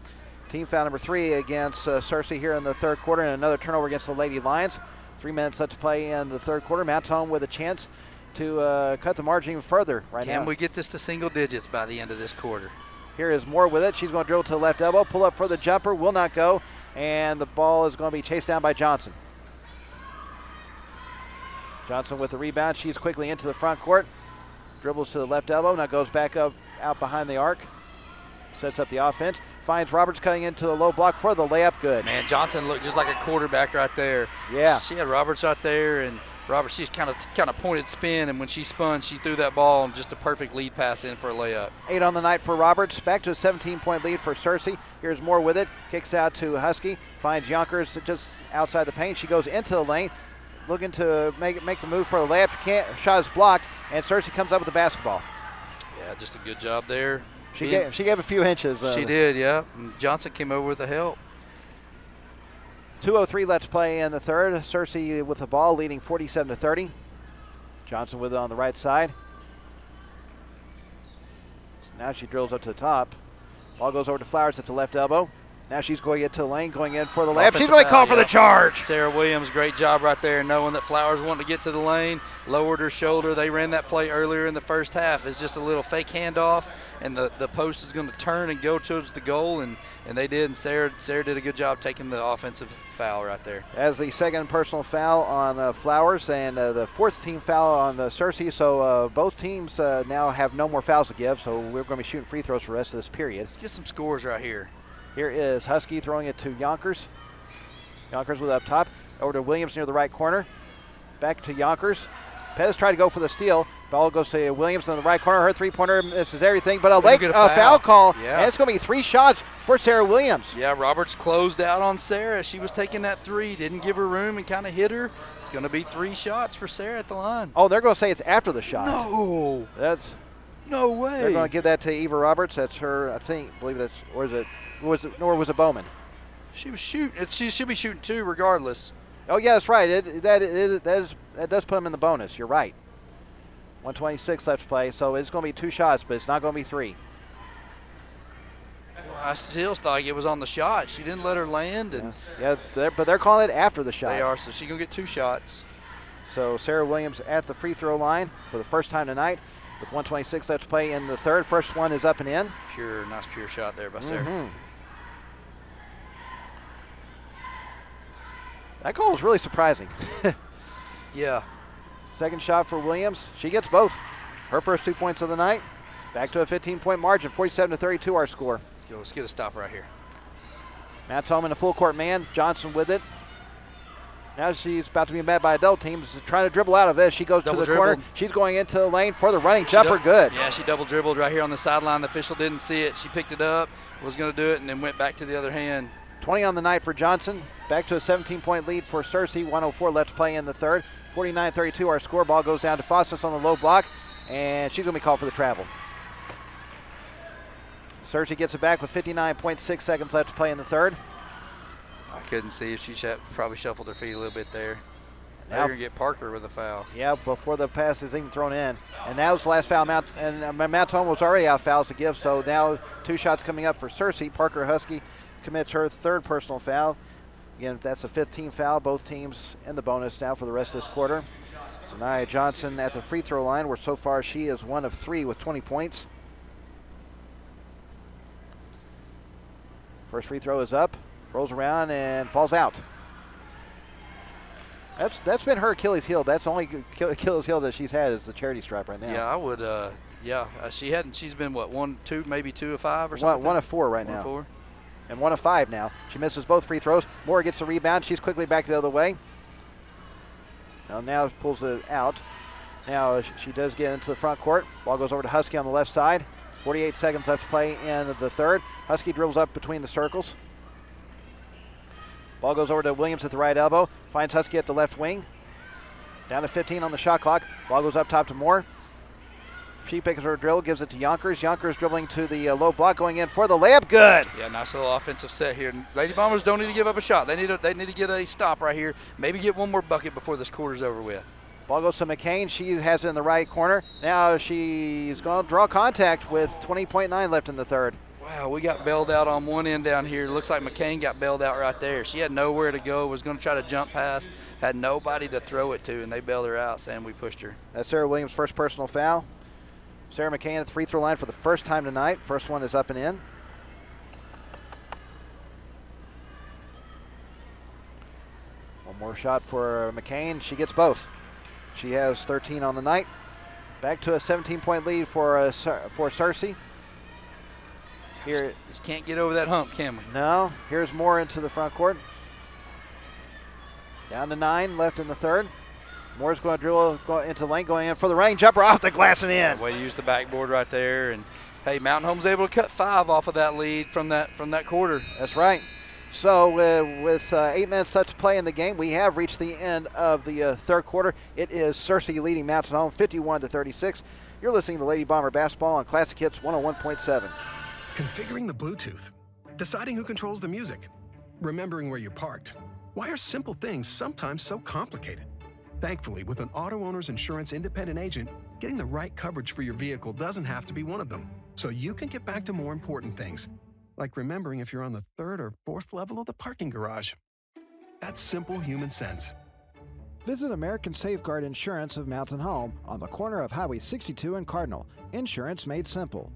Team foul number 3 against Searcy here in the third quarter, and another turnover against the Lady Lions. 3 minutes left to play in the third quarter. Mount Home with a chance to cut the margin even further now. Can we get this to single digits by the end of this quarter? Here is Moore with it. She's going to drill to the left elbow, pull up for the jumper, will not go, and the ball is going to be chased down by Johnson. Johnson with the rebound. She's quickly into the front court. Dribbles to the left elbow, now goes back up out behind the arc. Sets up the offense. Finds Roberts cutting into the low block for the layup. Good. Man, Johnson looked just like a quarterback right there. Yeah. She had Roberts out there, and Roberts, she's kind of pointed spin, and when she spun, she threw that ball and just a perfect lead pass in for a layup. 8 on the night for Roberts. Back to a 17-point lead for Searcy. Here's Moore with it. Kicks out to Husky. Finds Yonkers just outside the paint. She goes into the lane, looking to make the move for the layup. Shot is blocked, and Searcy comes up with the basketball. Yeah, just a good job there. She gave a few inches. She did, yeah. And Johnson came over with the help. 2:03 left to play in the third. Searcy with the ball, leading 47-30. Johnson with it on the right side. Now she drills up to the top. Ball goes over to Flowers at the left elbow. Now she's going into the lane, going in for the layup. She's going to call for the charge. Sarah Williams, great job right there, knowing that Flowers wanted to get to the lane, lowered her shoulder. They ran that play earlier in the first half. It's just a little fake handoff, and the post is going to turn and go towards the goal, and they did. And Sarah did a good job taking the offensive foul right there. As the second personal foul on Flowers, and the fourth team foul on Searcy. So both teams now have no more fouls to give, so we're going to be shooting free throws for the rest of this period. Let's get some scores right here. Here is Husky throwing it to Yonkers. Yonkers with it up top. Over to Williams near the right corner. Back to Yonkers. Pettis tried to go for the steal. Ball goes to Williams in the right corner. Her three-pointer misses everything, but a foul call. Yeah. And it's going to be 3 shots for Sarah Williams. Yeah, Roberts closed out on Sarah. She was taking that 3, didn't give her room and kind of hit her. It's going to be 3 shots for Sarah at the line. Oh, they're going to say it's after the shot. No. No way. They're going to give that to Eva Roberts. That's her, believe that's, or was it Bowman? She was shooting. She should be shooting 2 regardless. Oh, yeah, that's right. That does put them in the bonus. You're right. 1:26 left to play, so it's going to be 2 shots, but it's not going to be 3. I still thought it was on the shot. She didn't let her land. And but they're calling it after the shot. They are, so she's going to get 2 shots. So Sarah Williams at the free throw line for the first time tonight with 1:26 left to play in the third. First one is up and in. Nice pure shot there by Sarah. Mm-hmm. That goal was really surprising. Yeah. Second shot for Williams. She gets both. Her first 2 points of the night. Back to a 15-point margin, 47-32 our score. Let's get a stop right here. Matt Tolman, a full court man. Johnson with it. Now she's about to be met by adult teams trying to dribble out of it. She goes Double to the corner. She's going into the lane for the running jumper. Good. Yeah, she double dribbled right here on the sideline. The official didn't see it. She picked it up, was going to do it, and then went back to the other hand. 20 on the night for Johnson. Back to a 17-point lead for Searcy. 1:04 left to play in the third. 49-32 our score. Ball goes down to Fossis on the low block, and she's going to be called for the travel. Searcy gets it back with 59.6 seconds left to play in the third. I couldn't see if she probably shuffled her feet a little bit there. Now Now you're going to get Parker with a foul. Yeah, before the pass is even thrown in. And now's the last foul. Mount Home was already out fouls to give, so now 2 shots coming up for Searcy. Parker Husky commits her third personal foul. Again, that's a 15 foul. Both teams in the bonus now for the rest of this quarter. Nia Johnson at the free throw line, where so far she is 1 of 3 with 20 points. First free throw is up, rolls around and falls out. That's been her Achilles heel. That's the only Achilles heel that she's had is the charity stripe right now. Yeah, I would. She's been what, 1, 2, maybe 2 of 5 or something. 1 of 4 right now. 1 of 4. And 1 of 5 now. She misses both free throws. Moore gets the rebound. She's quickly back the other way. Now pulls it out. Now she does get into the front court. Ball goes over to Husky on the left side. 48 seconds left to play in the third. Husky dribbles up between the circles. Ball goes over to Williams at the right elbow. Finds Husky at the left wing. Down to 15 on the shot clock. Ball goes up top to Moore. She picks her drill, gives it to Yonkers. Yonkers dribbling to the low block, going in for the layup. Good. Yeah, nice little offensive set here. Lady Bombers don't need to give up a shot. They need to get a stop right here. Maybe get one more bucket before this quarter's over with. Ball goes to McCain. She has it in the right corner. Now she's going to draw contact with 20.9 left in the third. Wow, we got bailed out on one end down here. Looks like McCain got bailed out right there. She had nowhere to go, was going to try to jump pass, had nobody to throw it to, and they bailed her out, saying we pushed her. That's Sarah Williams' first personal foul. Sarah McCain at the free throw line for the first time tonight. First one is up and in. One more shot for McCain. She gets both. She has 13 on the night. Back to a 17-point lead for Searcy. Here, just can't get over that hump, can we? No. Here's Moore into the front court. Down to 9 left in the third. Moore's going to dribble into the lane, going in for the running jumper off the glass and in. Way to use the backboard right there. And hey, Mountain Home's able to cut 5 off of that lead from that quarter. That's right. So with 8 minutes left to play in the game, we have reached the end of the third quarter. It is Searcy leading Mountain Home 51-36. You're listening to Lady Bomber Basketball on Classic Hits 101.7. Configuring the Bluetooth, deciding who controls the music, remembering where you parked. Why are simple things sometimes so complicated? Thankfully, with an auto owner's insurance independent agent, getting the right coverage for your vehicle doesn't have to be one of them. So you can get back to more important things, like remembering if you're on the 3rd or 4th level of the parking garage. That's simple human sense. Visit American Safeguard Insurance of Mountain Home on the corner of Highway 62 and Cardinal. Insurance made simple.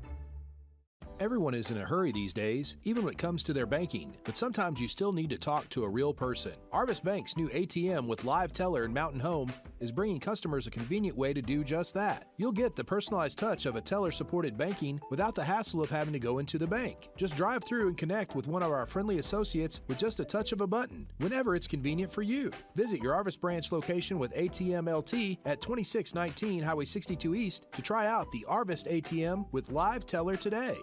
Everyone is in a hurry these days, even when it comes to their banking, but sometimes you still need to talk to a real person. Arvis Bank's new ATM with Live Teller in Mountain Home is bringing customers a convenient way to do just that. You'll get the personalized touch of a teller-supported banking without the hassle of having to go into the bank. Just drive through and connect with one of our friendly associates with just a touch of a button, whenever it's convenient for you. Visit your Arvis branch location with ATM LT at 2619 Highway 62 East to try out the Arvis ATM with Live Teller today.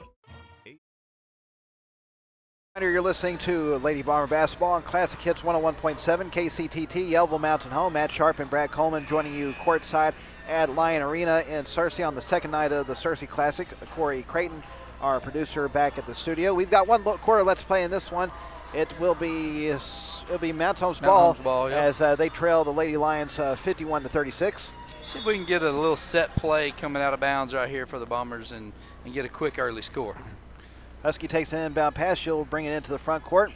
You're listening to Lady Bomber Basketball on Classic Hits 101.7 KCTT, Yellville Mountain Home. Matt Sharp and Brad Coleman joining you courtside at Lion Arena in Searcy on the second night of the Searcy Classic. Corey Creighton, our producer, back at the studio. We've got one quarter left to play in this one. It'll be Mountain Home's ball, as they trail the Lady Lions 51-36. See if we can get a little set play coming out of bounds right here for the Bombers and get a quick early score. Husky takes an inbound pass. She'll bring it into the front court.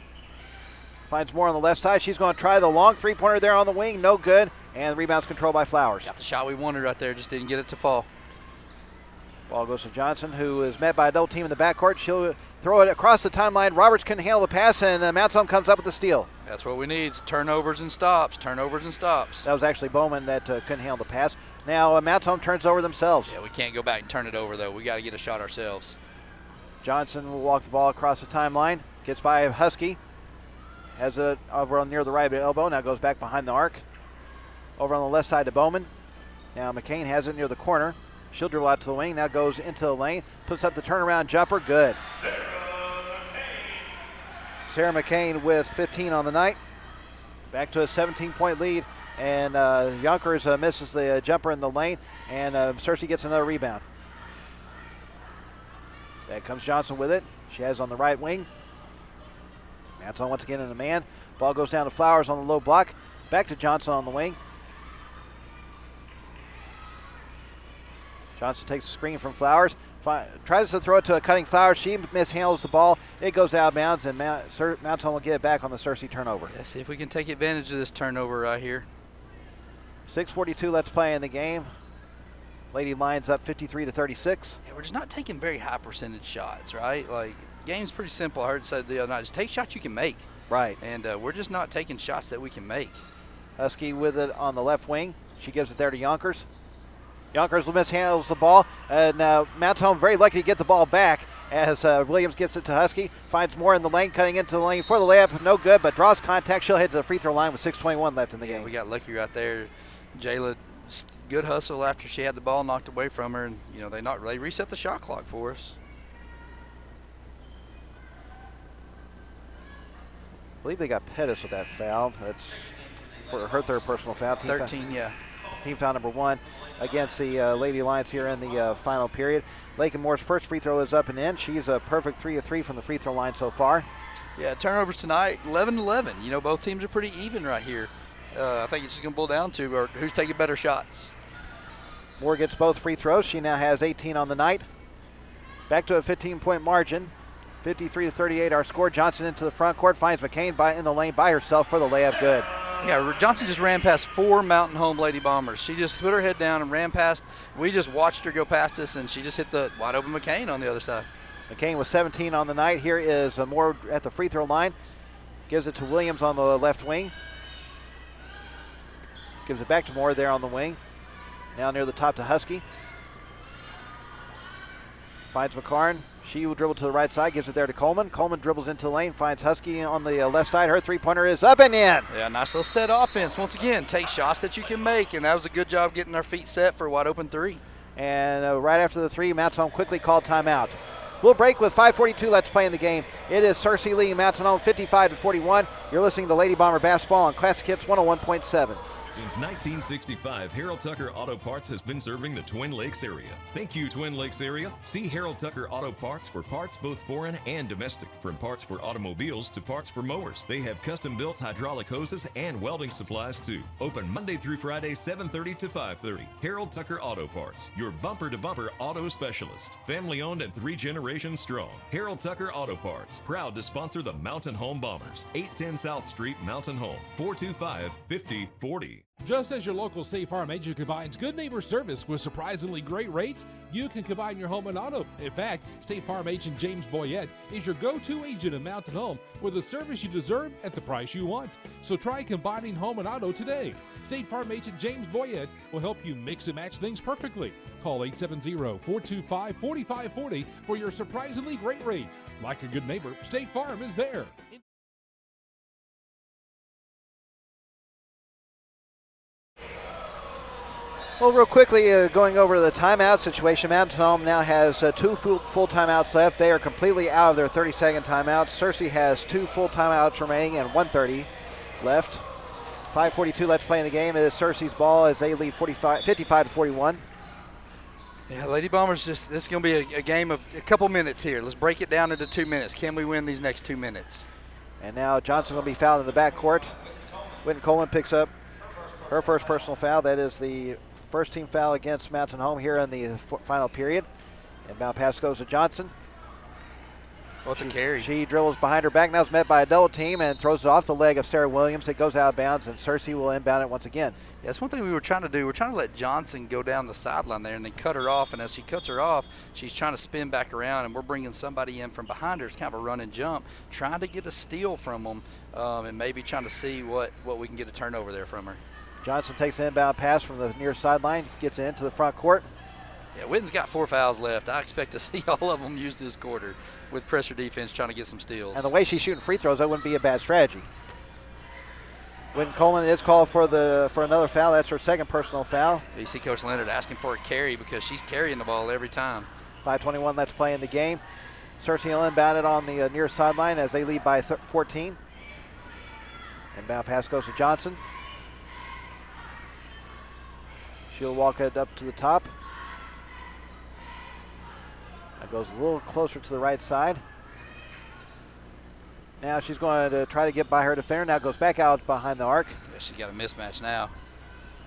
Finds Moore on the left side. She's going to try the long three-pointer there on the wing. No good. And the rebound's controlled by Flowers. Got the shot we wanted right there. Just didn't get it to fall. Ball goes to Johnson, who is met by a double team in the backcourt. She'll throw it across the timeline. Roberts couldn't handle the pass, and Mountain Home comes up with the steal. That's what we need. Turnovers and stops. Turnovers and stops. That was actually Bowman that couldn't handle the pass. Now Mountain Home turns over themselves. Yeah, we can't go back and turn it over, though. We got to get a shot ourselves. Johnson will walk the ball across the timeline. Gets by Husky. Has it over on near the right elbow. Now goes back behind the arc. Over on the left side to Bowman. Now McCain has it near the corner. She'll dribble out to the wing. Now goes into the lane. Puts up the turnaround jumper. Good. Sarah McCain with 15 on the night. Back to a 17-point lead. And Yonkers misses the jumper in the lane. And Searcy gets another rebound. Back comes Johnson with it. She has on the right wing. Anton once again in the man. Ball goes down to Flowers on the low block. Back to Johnson on the wing. Johnson takes the screen from Flowers. Tries to throw it to a cutting Flowers. She mishandles the ball. It goes out of bounds, and Mountain will get it back on the Searcy turnover. Yeah, see if we can take advantage of this turnover right here. 6:42 let's play in the game. Lady Lions up 53-36. Yeah, we're just not taking very high percentage shots, right? Like, game's pretty simple. I heard it said the other night, just take shots you can make. Right. And we're just not taking shots that we can make. Husky with it on the left wing. She gives it there to Yonkers. Yonkers mishandles the ball, and Mount Home very lucky to get the ball back as Williams gets it to Husky. Finds more in the lane, cutting into the lane for the layup. No good, but draws contact. She'll head to the free throw line with 6:21 left in the game. We got lucky right there. Jayla, good hustle after she had the ball knocked away from her, and they reset the shot clock for us. I believe they got Pettis with that foul. That's for her third personal foul. 13, yeah. Team foul number 1 against the Lady Lions here in the final period. Lakin Moore's first free throw is up and in. She's a perfect 3 of 3 from the free throw line so far. Yeah, turnovers tonight, 11-11. Both teams are pretty even right here. I think it's just going to boil down to who's taking better shots. Moore gets both free throws. She now has 18 on the night. Back to a 15-point margin. 53-38 our score. Johnson into the front court, finds McCain in the lane by herself for the layup. Good. Yeah, Johnson just ran past 4 Mountain Home Lady Bombers. She just put her head down and ran past. We just watched her go past us, and she just hit the wide open McCain on the other side. McCain with 17 on the night. Here is Moore at the free throw line. Gives it to Williams on the left wing. Gives it back to Moore there on the wing. Now near the top to Husky. Finds McCarn. She will dribble to the right side, gives it there to Coleman. Coleman dribbles into the lane, finds Husky on the left side. Her three-pointer is up and in. Yeah, nice little set offense. Once again, take shots that you can make, and that was a good job getting our feet set for a wide open 3. And right after the 3, Mountain Home quickly called timeout. We'll break with 5:42 left to play in the game. It is Searcy leading Mountain Home 55-41. You're listening to Lady Bomber Basketball on Classic Hits 101.7. Since 1965, Harold Tucker Auto Parts has been serving the Twin Lakes area. Thank you, Twin Lakes area. See Harold Tucker Auto Parts for parts both foreign and domestic. From parts for automobiles to parts for mowers. They have custom-built hydraulic hoses and welding supplies, too. Open Monday through Friday, 7:30 to 5:30. Harold Tucker Auto Parts, your bumper-to-bumper auto specialist. Family-owned and 3 generations strong. Harold Tucker Auto Parts, proud to sponsor the Mountain Home Bombers. 810 South Street, Mountain Home, 425-5040. Just as your local State Farm agent combines good neighbor service with surprisingly great rates, you can combine your home and auto. In fact, State Farm agent James Boyette is your go-to agent in Mountain Home for the service you deserve at the price you want. So try combining home and auto today. State Farm agent James Boyette will help you mix and match things perfectly. Call 870-425-4540 for your surprisingly great rates. Like a good neighbor, State Farm is there. Well, real quickly, going over the timeout situation, Mountain Home now has 2 full timeouts left. They are completely out of their 30-second timeouts. Searcy has 2 full timeouts remaining and 1:30 left. 5:42 left to play in the game. It is Searcy's ball as they lead 55-41. Yeah, Lady Bombers, this is going to be a game of a couple minutes here. Let's break it down into 2 minutes. Can we win these next 2 minutes? And now Johnson will be fouled in the backcourt. Whitney Coleman picks up her first personal foul. That is the first team foul against Mountain Home here in the final period. And now pass goes to Johnson. What's a carry? She dribbles behind her back. Now is met by a double team and throws it off the leg of Sarah Williams. It goes out of bounds, and Searcy will inbound it once again. Yeah, that's one thing we were trying to do. We're trying to let Johnson go down the sideline there and then cut her off. And as she cuts her off, she's trying to spin back around, and we're bringing somebody in from behind her. It's kind of a run and jump, trying to get a steal from them and maybe trying to see what we can get a turnover there from her. Johnson takes an inbound pass from the near sideline, gets it into the front court. Yeah, Witten's got 4 fouls left. I expect to see all of them use this quarter with pressure defense trying to get some steals. And the way she's shooting free throws, that wouldn't be a bad strategy. Whitten Coleman is called for another foul. That's her second personal foul. You see Coach Leonard asking for a carry because she's carrying the ball every time. 5:21 left to play in the game. Searcy will inbound it on the near sideline as they lead by 14. Inbound pass goes to Johnson. She'll walk it up to the top. That goes a little closer to the right side. Now she's going to try to get by her defender. Now goes back out behind the arc. Yeah, she's got a mismatch now.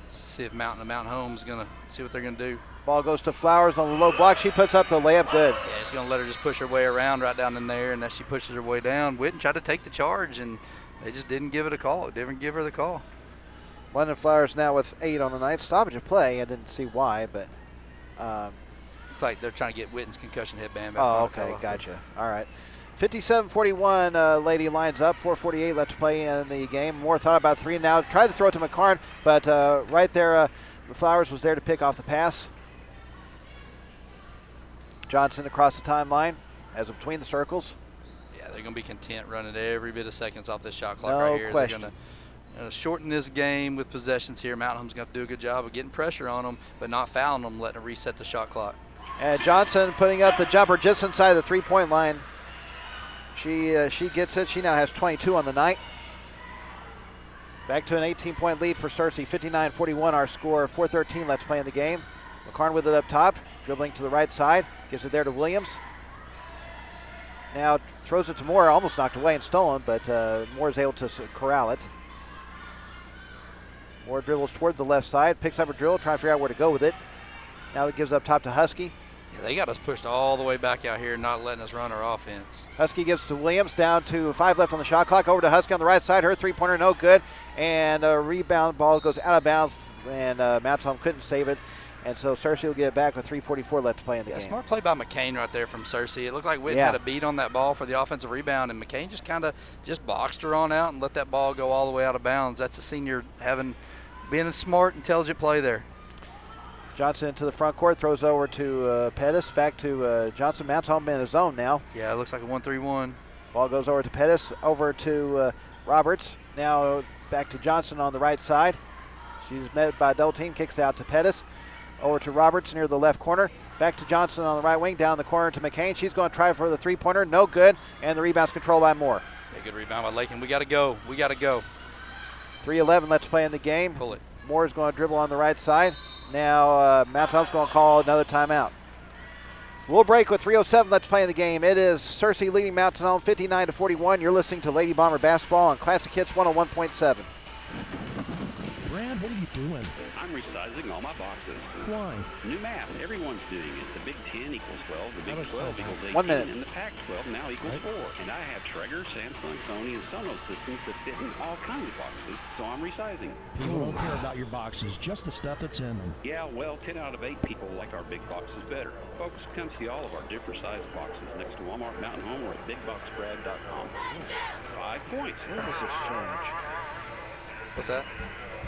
Let's see if Mountain Home's going to see what they're going to do. Ball goes to Flowers on the low block. She puts up the layup good. Yeah, she's going to let her just push her way around right down in there, and as she pushes her way down, Whitten tried to take the charge, and they just didn't give it a call. Didn't give her the call. London Flowers now with 8 on the night. Stoppage of play. I didn't see why, but. Looks like they're trying to get Witten's concussion headband back. Oh, okay, gotcha. All right. 57-41, Lady lines up. 4:48 left to play in the game. Moore thought about 3 now. Tried to throw it to McCarn, but right there, Flowers was there to pick off the pass. Johnson across the timeline as between the circles. Yeah, they're going to be content running every bit of seconds off this shot clock no right here. Question. They're going to shorten this game with possessions here. Mountain Home's going to do a good job of getting pressure on them, but not fouling them, letting them reset the shot clock. And Johnson putting up the jumper just inside the three-point line. She gets it. She now has 22 on the night. Back to an 18-point lead for Searcy. 59-41 our score. 4:13 left to play in the game. McCarn with it up top, dribbling to the right side. Gives it there to Williams. Now throws it to Moore. Almost knocked away and stolen, but Moore is able to corral it. Moore dribbles towards the left side. Picks up a dribble, trying to figure out where to go with it. Now it gives up top to Husky. Yeah, they got us pushed all the way back out here, not letting us run our offense. Husky gives to Williams, down to 5 left on the shot clock. Over to Husky on the right side. Her three-pointer no good. And a rebound ball goes out of bounds, and Mountain Home couldn't save it. And so Searcy will get it back with 3:44 left to play in the game. Smart play by McCain right there from Searcy. It looked like Whitten had a beat on that ball for the offensive rebound, and McCain just kind of boxed her on out and let that ball go all the way out of bounds. That's a senior being a smart, intelligent play there. Johnson into the front court, throws over to Pettis, back to Johnson. Mountain Home in his zone now. Yeah, it looks like a 1-3-1. Ball goes over to Pettis, over to Roberts. Now back to Johnson on the right side. She's met by a double team, kicks out to Pettis. Over to Roberts near the left corner. Back to Johnson on the right wing, down the corner to McCain. She's going to try for the three-pointer, no good, and the rebound's controlled by Moore. Yeah, good rebound by Lakin. We got to go. 3:11 left to play in the game. Pull it. Moore's going to dribble on the right side. Now Mountain Home's going to call another timeout. We'll break with 3:07 left to play in the game. It is Searcy leading Mountain Home 59-41. You're listening to Lady Bomber Basketball on Classic Hits 101.7. Brad, what are you doing? I'm resizing all my boxes. Why? New math. Everyone's doing it. The Big 10 equals 12. The Big 12 equals 18. 1 minute. And the Pac 12 now equals 4. And I have Traeger, Samsung, Sony, and Sonos systems that fit in all kinds of boxes. So I'm resizing. People don't care about your boxes, just the stuff that's in them. Yeah, well, 10 out of 8 people like our big boxes better. Folks, come see all of our different size boxes next to Walmart Mountain Home or at BigBoxBrad.com. 5 points. Where does this change? What's that?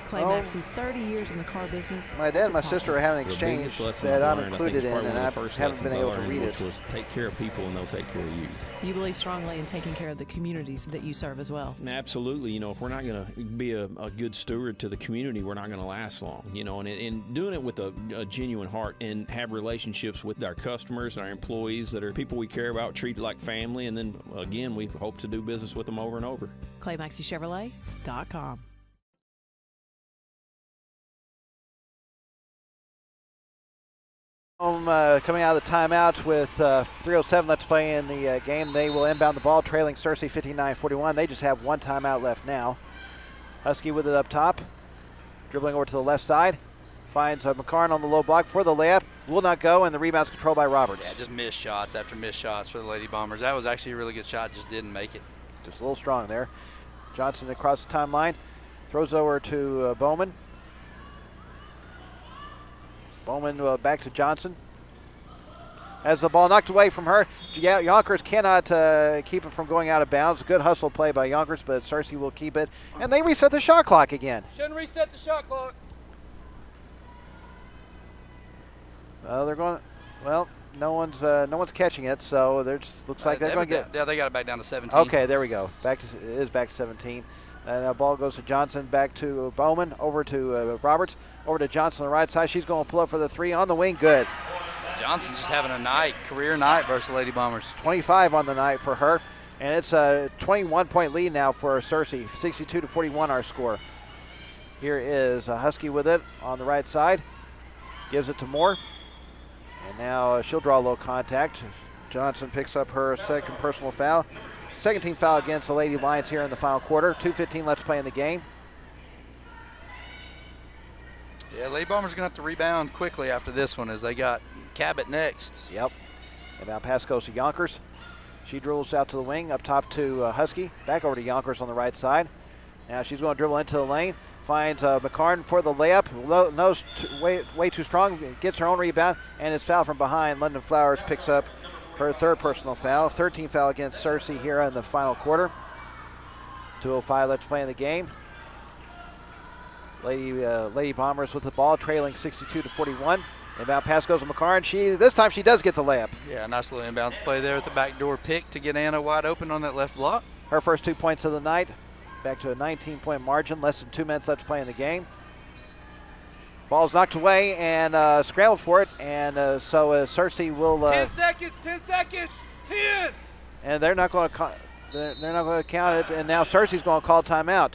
Clay Maxey, 30 years in the car business. My dad and my sister are having an exchange that I'm included in, and I haven't been able to read it. Was take care of people and they'll take care of you. You believe strongly in taking care of the communities that you serve as well. Absolutely. You know, if we're not going to be a good steward to the community, we're not going to last long. You know, and doing it with a genuine heart and have relationships with our customers and our employees that are people we care about, treat like family, and then, again, we hope to do business with them over and over. ClayMaxeyChevrolet.com. Coming out of the timeout with 3:07 left to play in the game. They will inbound the ball, trailing Searcy 59-41. They just have one timeout left now. Husky with it up top, dribbling over to the left side. Finds McCarn on the low block for the layup. Will not go, and the rebound's controlled by Roberts. Yeah, just missed shots after missed shots for the Lady Bombers. That was actually a really good shot, just didn't make it. Just a little strong there. Johnson across the timeline, throws over to Bowman. Bowman back to Johnson. As the ball knocked away from her, Yonkers cannot keep it from going out of bounds. Good hustle play by Yonkers, but Searcy will keep it. And they reset the shot clock again. Shouldn't reset the shot clock. They're going. Well, no one's catching it, so there's looks like they're going to get. Yeah, they got it back down to 17. Okay, there we go. It is back to 17. And ball goes to Johnson, back to Bowman, over to Roberts, over to Johnson on the right side. She's going to pull up for the three on the wing. Good. Johnson just having a night, career night versus Lady Bombers. 25 on the night for her. And it's a 21-point lead now for Searcy. 62-41 our score. Here is Husky with it on the right side. Gives it to Moore. And now she'll draw a little contact. Johnson picks up her second personal foul. Second team foul against the Lady Lions here in the final quarter. 2:15 left to play in the game. Yeah, Lady Bombers going to have to rebound quickly after this one as they got Cabot next. Yep. And now pass goes to Yonkers. She dribbles out to the wing, up top to Husky. Back over to Yonkers on the right side. Now she's going to dribble into the lane. Finds McCarn for the layup. Nose way too strong. Gets her own rebound, and it's foul from behind. London Flowers picks up her third personal foul. 13 foul against Searcy here in the final quarter. 2:05 left to play in the game. Lady Bombers with the ball, trailing 62-41. Inbound pass goes to McCarn. This time she does get the layup. Yeah, nice little inbounds play there with the backdoor pick to get Anna wide open on that left block. Her first 2 points of the night. Back to a 19-point margin. Less than 2 minutes left to play in the game. Ball's knocked away and scrambled for it, and so Searcy will. 10 seconds. 10 seconds. 10. And they're not going to count it. And now Searcy's going to call timeout.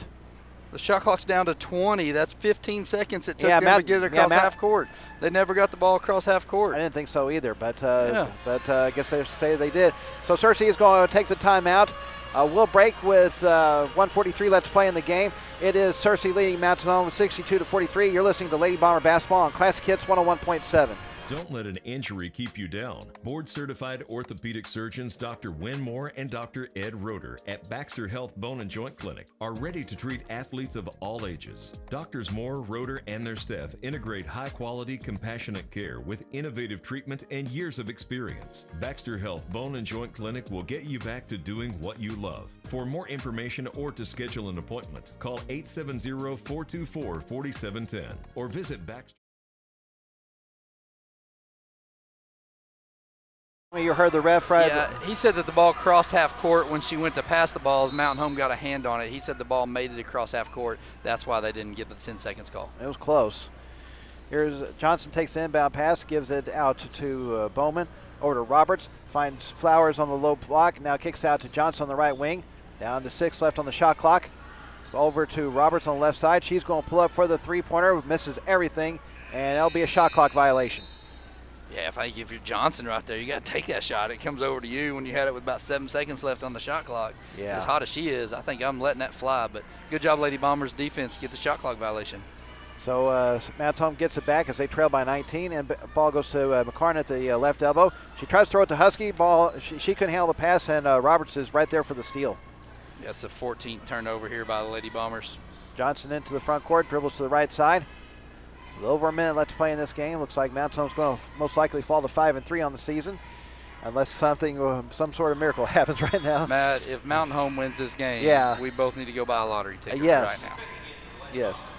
The shot clock's down to 20. That's 15 seconds it took them to get it across half court. They never got the ball across half court. I didn't think so either, but I guess they say they did. So Searcy is going to take the timeout. We'll break with 1:43 left to play in the game. It is Searcy leading Mountain Home 62-43. You're listening to Lady Bomber Basketball on Classic Hits 101.7. Don't let an injury keep you down. Board-certified orthopedic surgeons Dr. Win Moore and Dr. Ed Roeder at Baxter Health Bone and Joint Clinic are ready to treat athletes of all ages. Doctors Moore, Roeder, and their staff integrate high-quality, compassionate care with innovative treatment and years of experience. Baxter Health Bone and Joint Clinic will get you back to doing what you love. For more information or to schedule an appointment, call 870-424-4710 or visit Baxter. You heard the ref, right? Yeah, he said that the ball crossed half court when she went to pass the ball. As Mountain Home got a hand on it, he said the ball made it across half court. That's why they didn't give the 10 seconds call. It was close. Here's Johnson takes the inbound pass, gives it out to Bowman, over to Roberts, finds Flowers on the low block, now kicks out to Johnson on the right wing. Down to 6 left on the shot clock. Over to Roberts on the left side. She's going to pull up for the three-pointer, misses everything, and that'll be a shot clock violation. Yeah, if you're Johnson right there, you got to take that shot. It comes over to you when you had it with about 7 seconds left on the shot clock. Yeah. As hot as she is, I think I'm letting that fly. But good job, Lady Bombers defense, get the shot clock violation. So Mountain Home gets it back as they trail by 19, and ball goes to McCarn at the left elbow. She tries to throw it to Husky. Ball, she couldn't handle the pass, and Roberts is right there for the steal. Yeah, it's a 14th turnover here by the Lady Bombers. Johnson into the front court, dribbles to the right side. A little over a minute left to play in this game. Looks like Mountain Home's going to most likely fall to 5-3 on the season, unless some sort of miracle happens right now. Matt, if Mountain Home wins this game, we both need to go buy a lottery ticket yes. right now. Yes.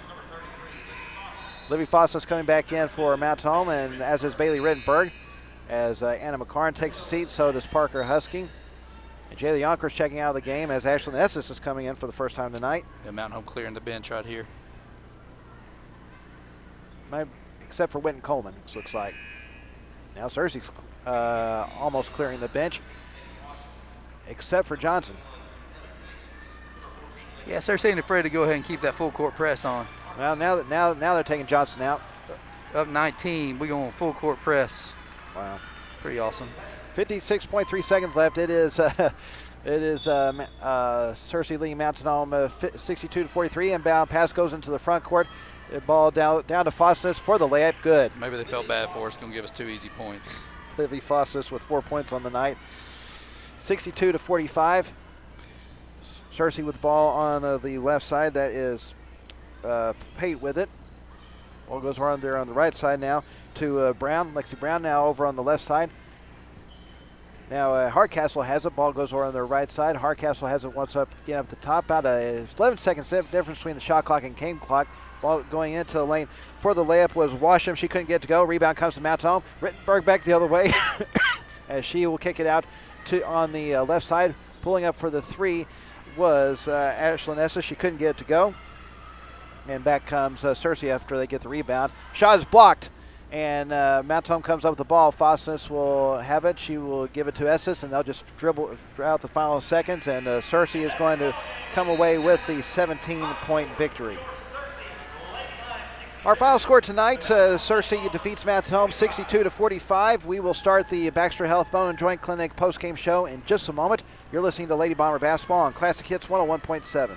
Livy Foss's coming back in for Mountain Home, and as is Bailey Rittenberg. As Anna McCarn takes a seat, so does Parker Husking. And Jayla Yonkers checking out of the game as Ashlyn Esses is coming in for the first time tonight. Yeah, Mountain Home clearing the bench right here. Except for Winton Coleman, it looks like. Now Searcy's almost clearing the bench, except for Johnson. Yeah, Searcy ain't afraid to go ahead and keep that full court press on. Well, now they're taking Johnson out. Up 19, we going full court press. Wow, pretty awesome. 56.3 seconds left. It is Searcy leading Mountain Home 62-43. Inbound pass goes into the front court. The ball down to Fossness for the layup. Good. Maybe they felt bad for us. Going to give us 2 easy points. Livy Fossness with 4 points on the night. 62-45. Searcy with the ball on the left side. That is Pate with it. Ball goes around there on the right side now to Brown. Lexi Brown now over on the left side. Now Hardcastle has it. Ball goes over on the right side. Hardcastle has it once up again up the top. About a 11 seconds difference between the shot clock and game clock. Ball going into the lane for the layup was Washam. She couldn't get it to go. Rebound comes to Mountain Home. Rittenberg back the other way as she will kick it out on the left side. Pulling up for the three was Ashlyn Esses. She couldn't get it to go. And back comes Searcy after they get the rebound. Shot is blocked. And Mountain Home comes up with the ball. Fosness will have it. She will give it to Esses, and they'll just dribble out the final seconds. And Searcy is going to come away with the 17-point victory. Our final score tonight, Searcy defeats Mountain Home 62-45. We will start the Baxter Health Bone and Joint Clinic postgame show in just a moment. You're listening to Lady Bomber Basketball on Classic Hits 101.7.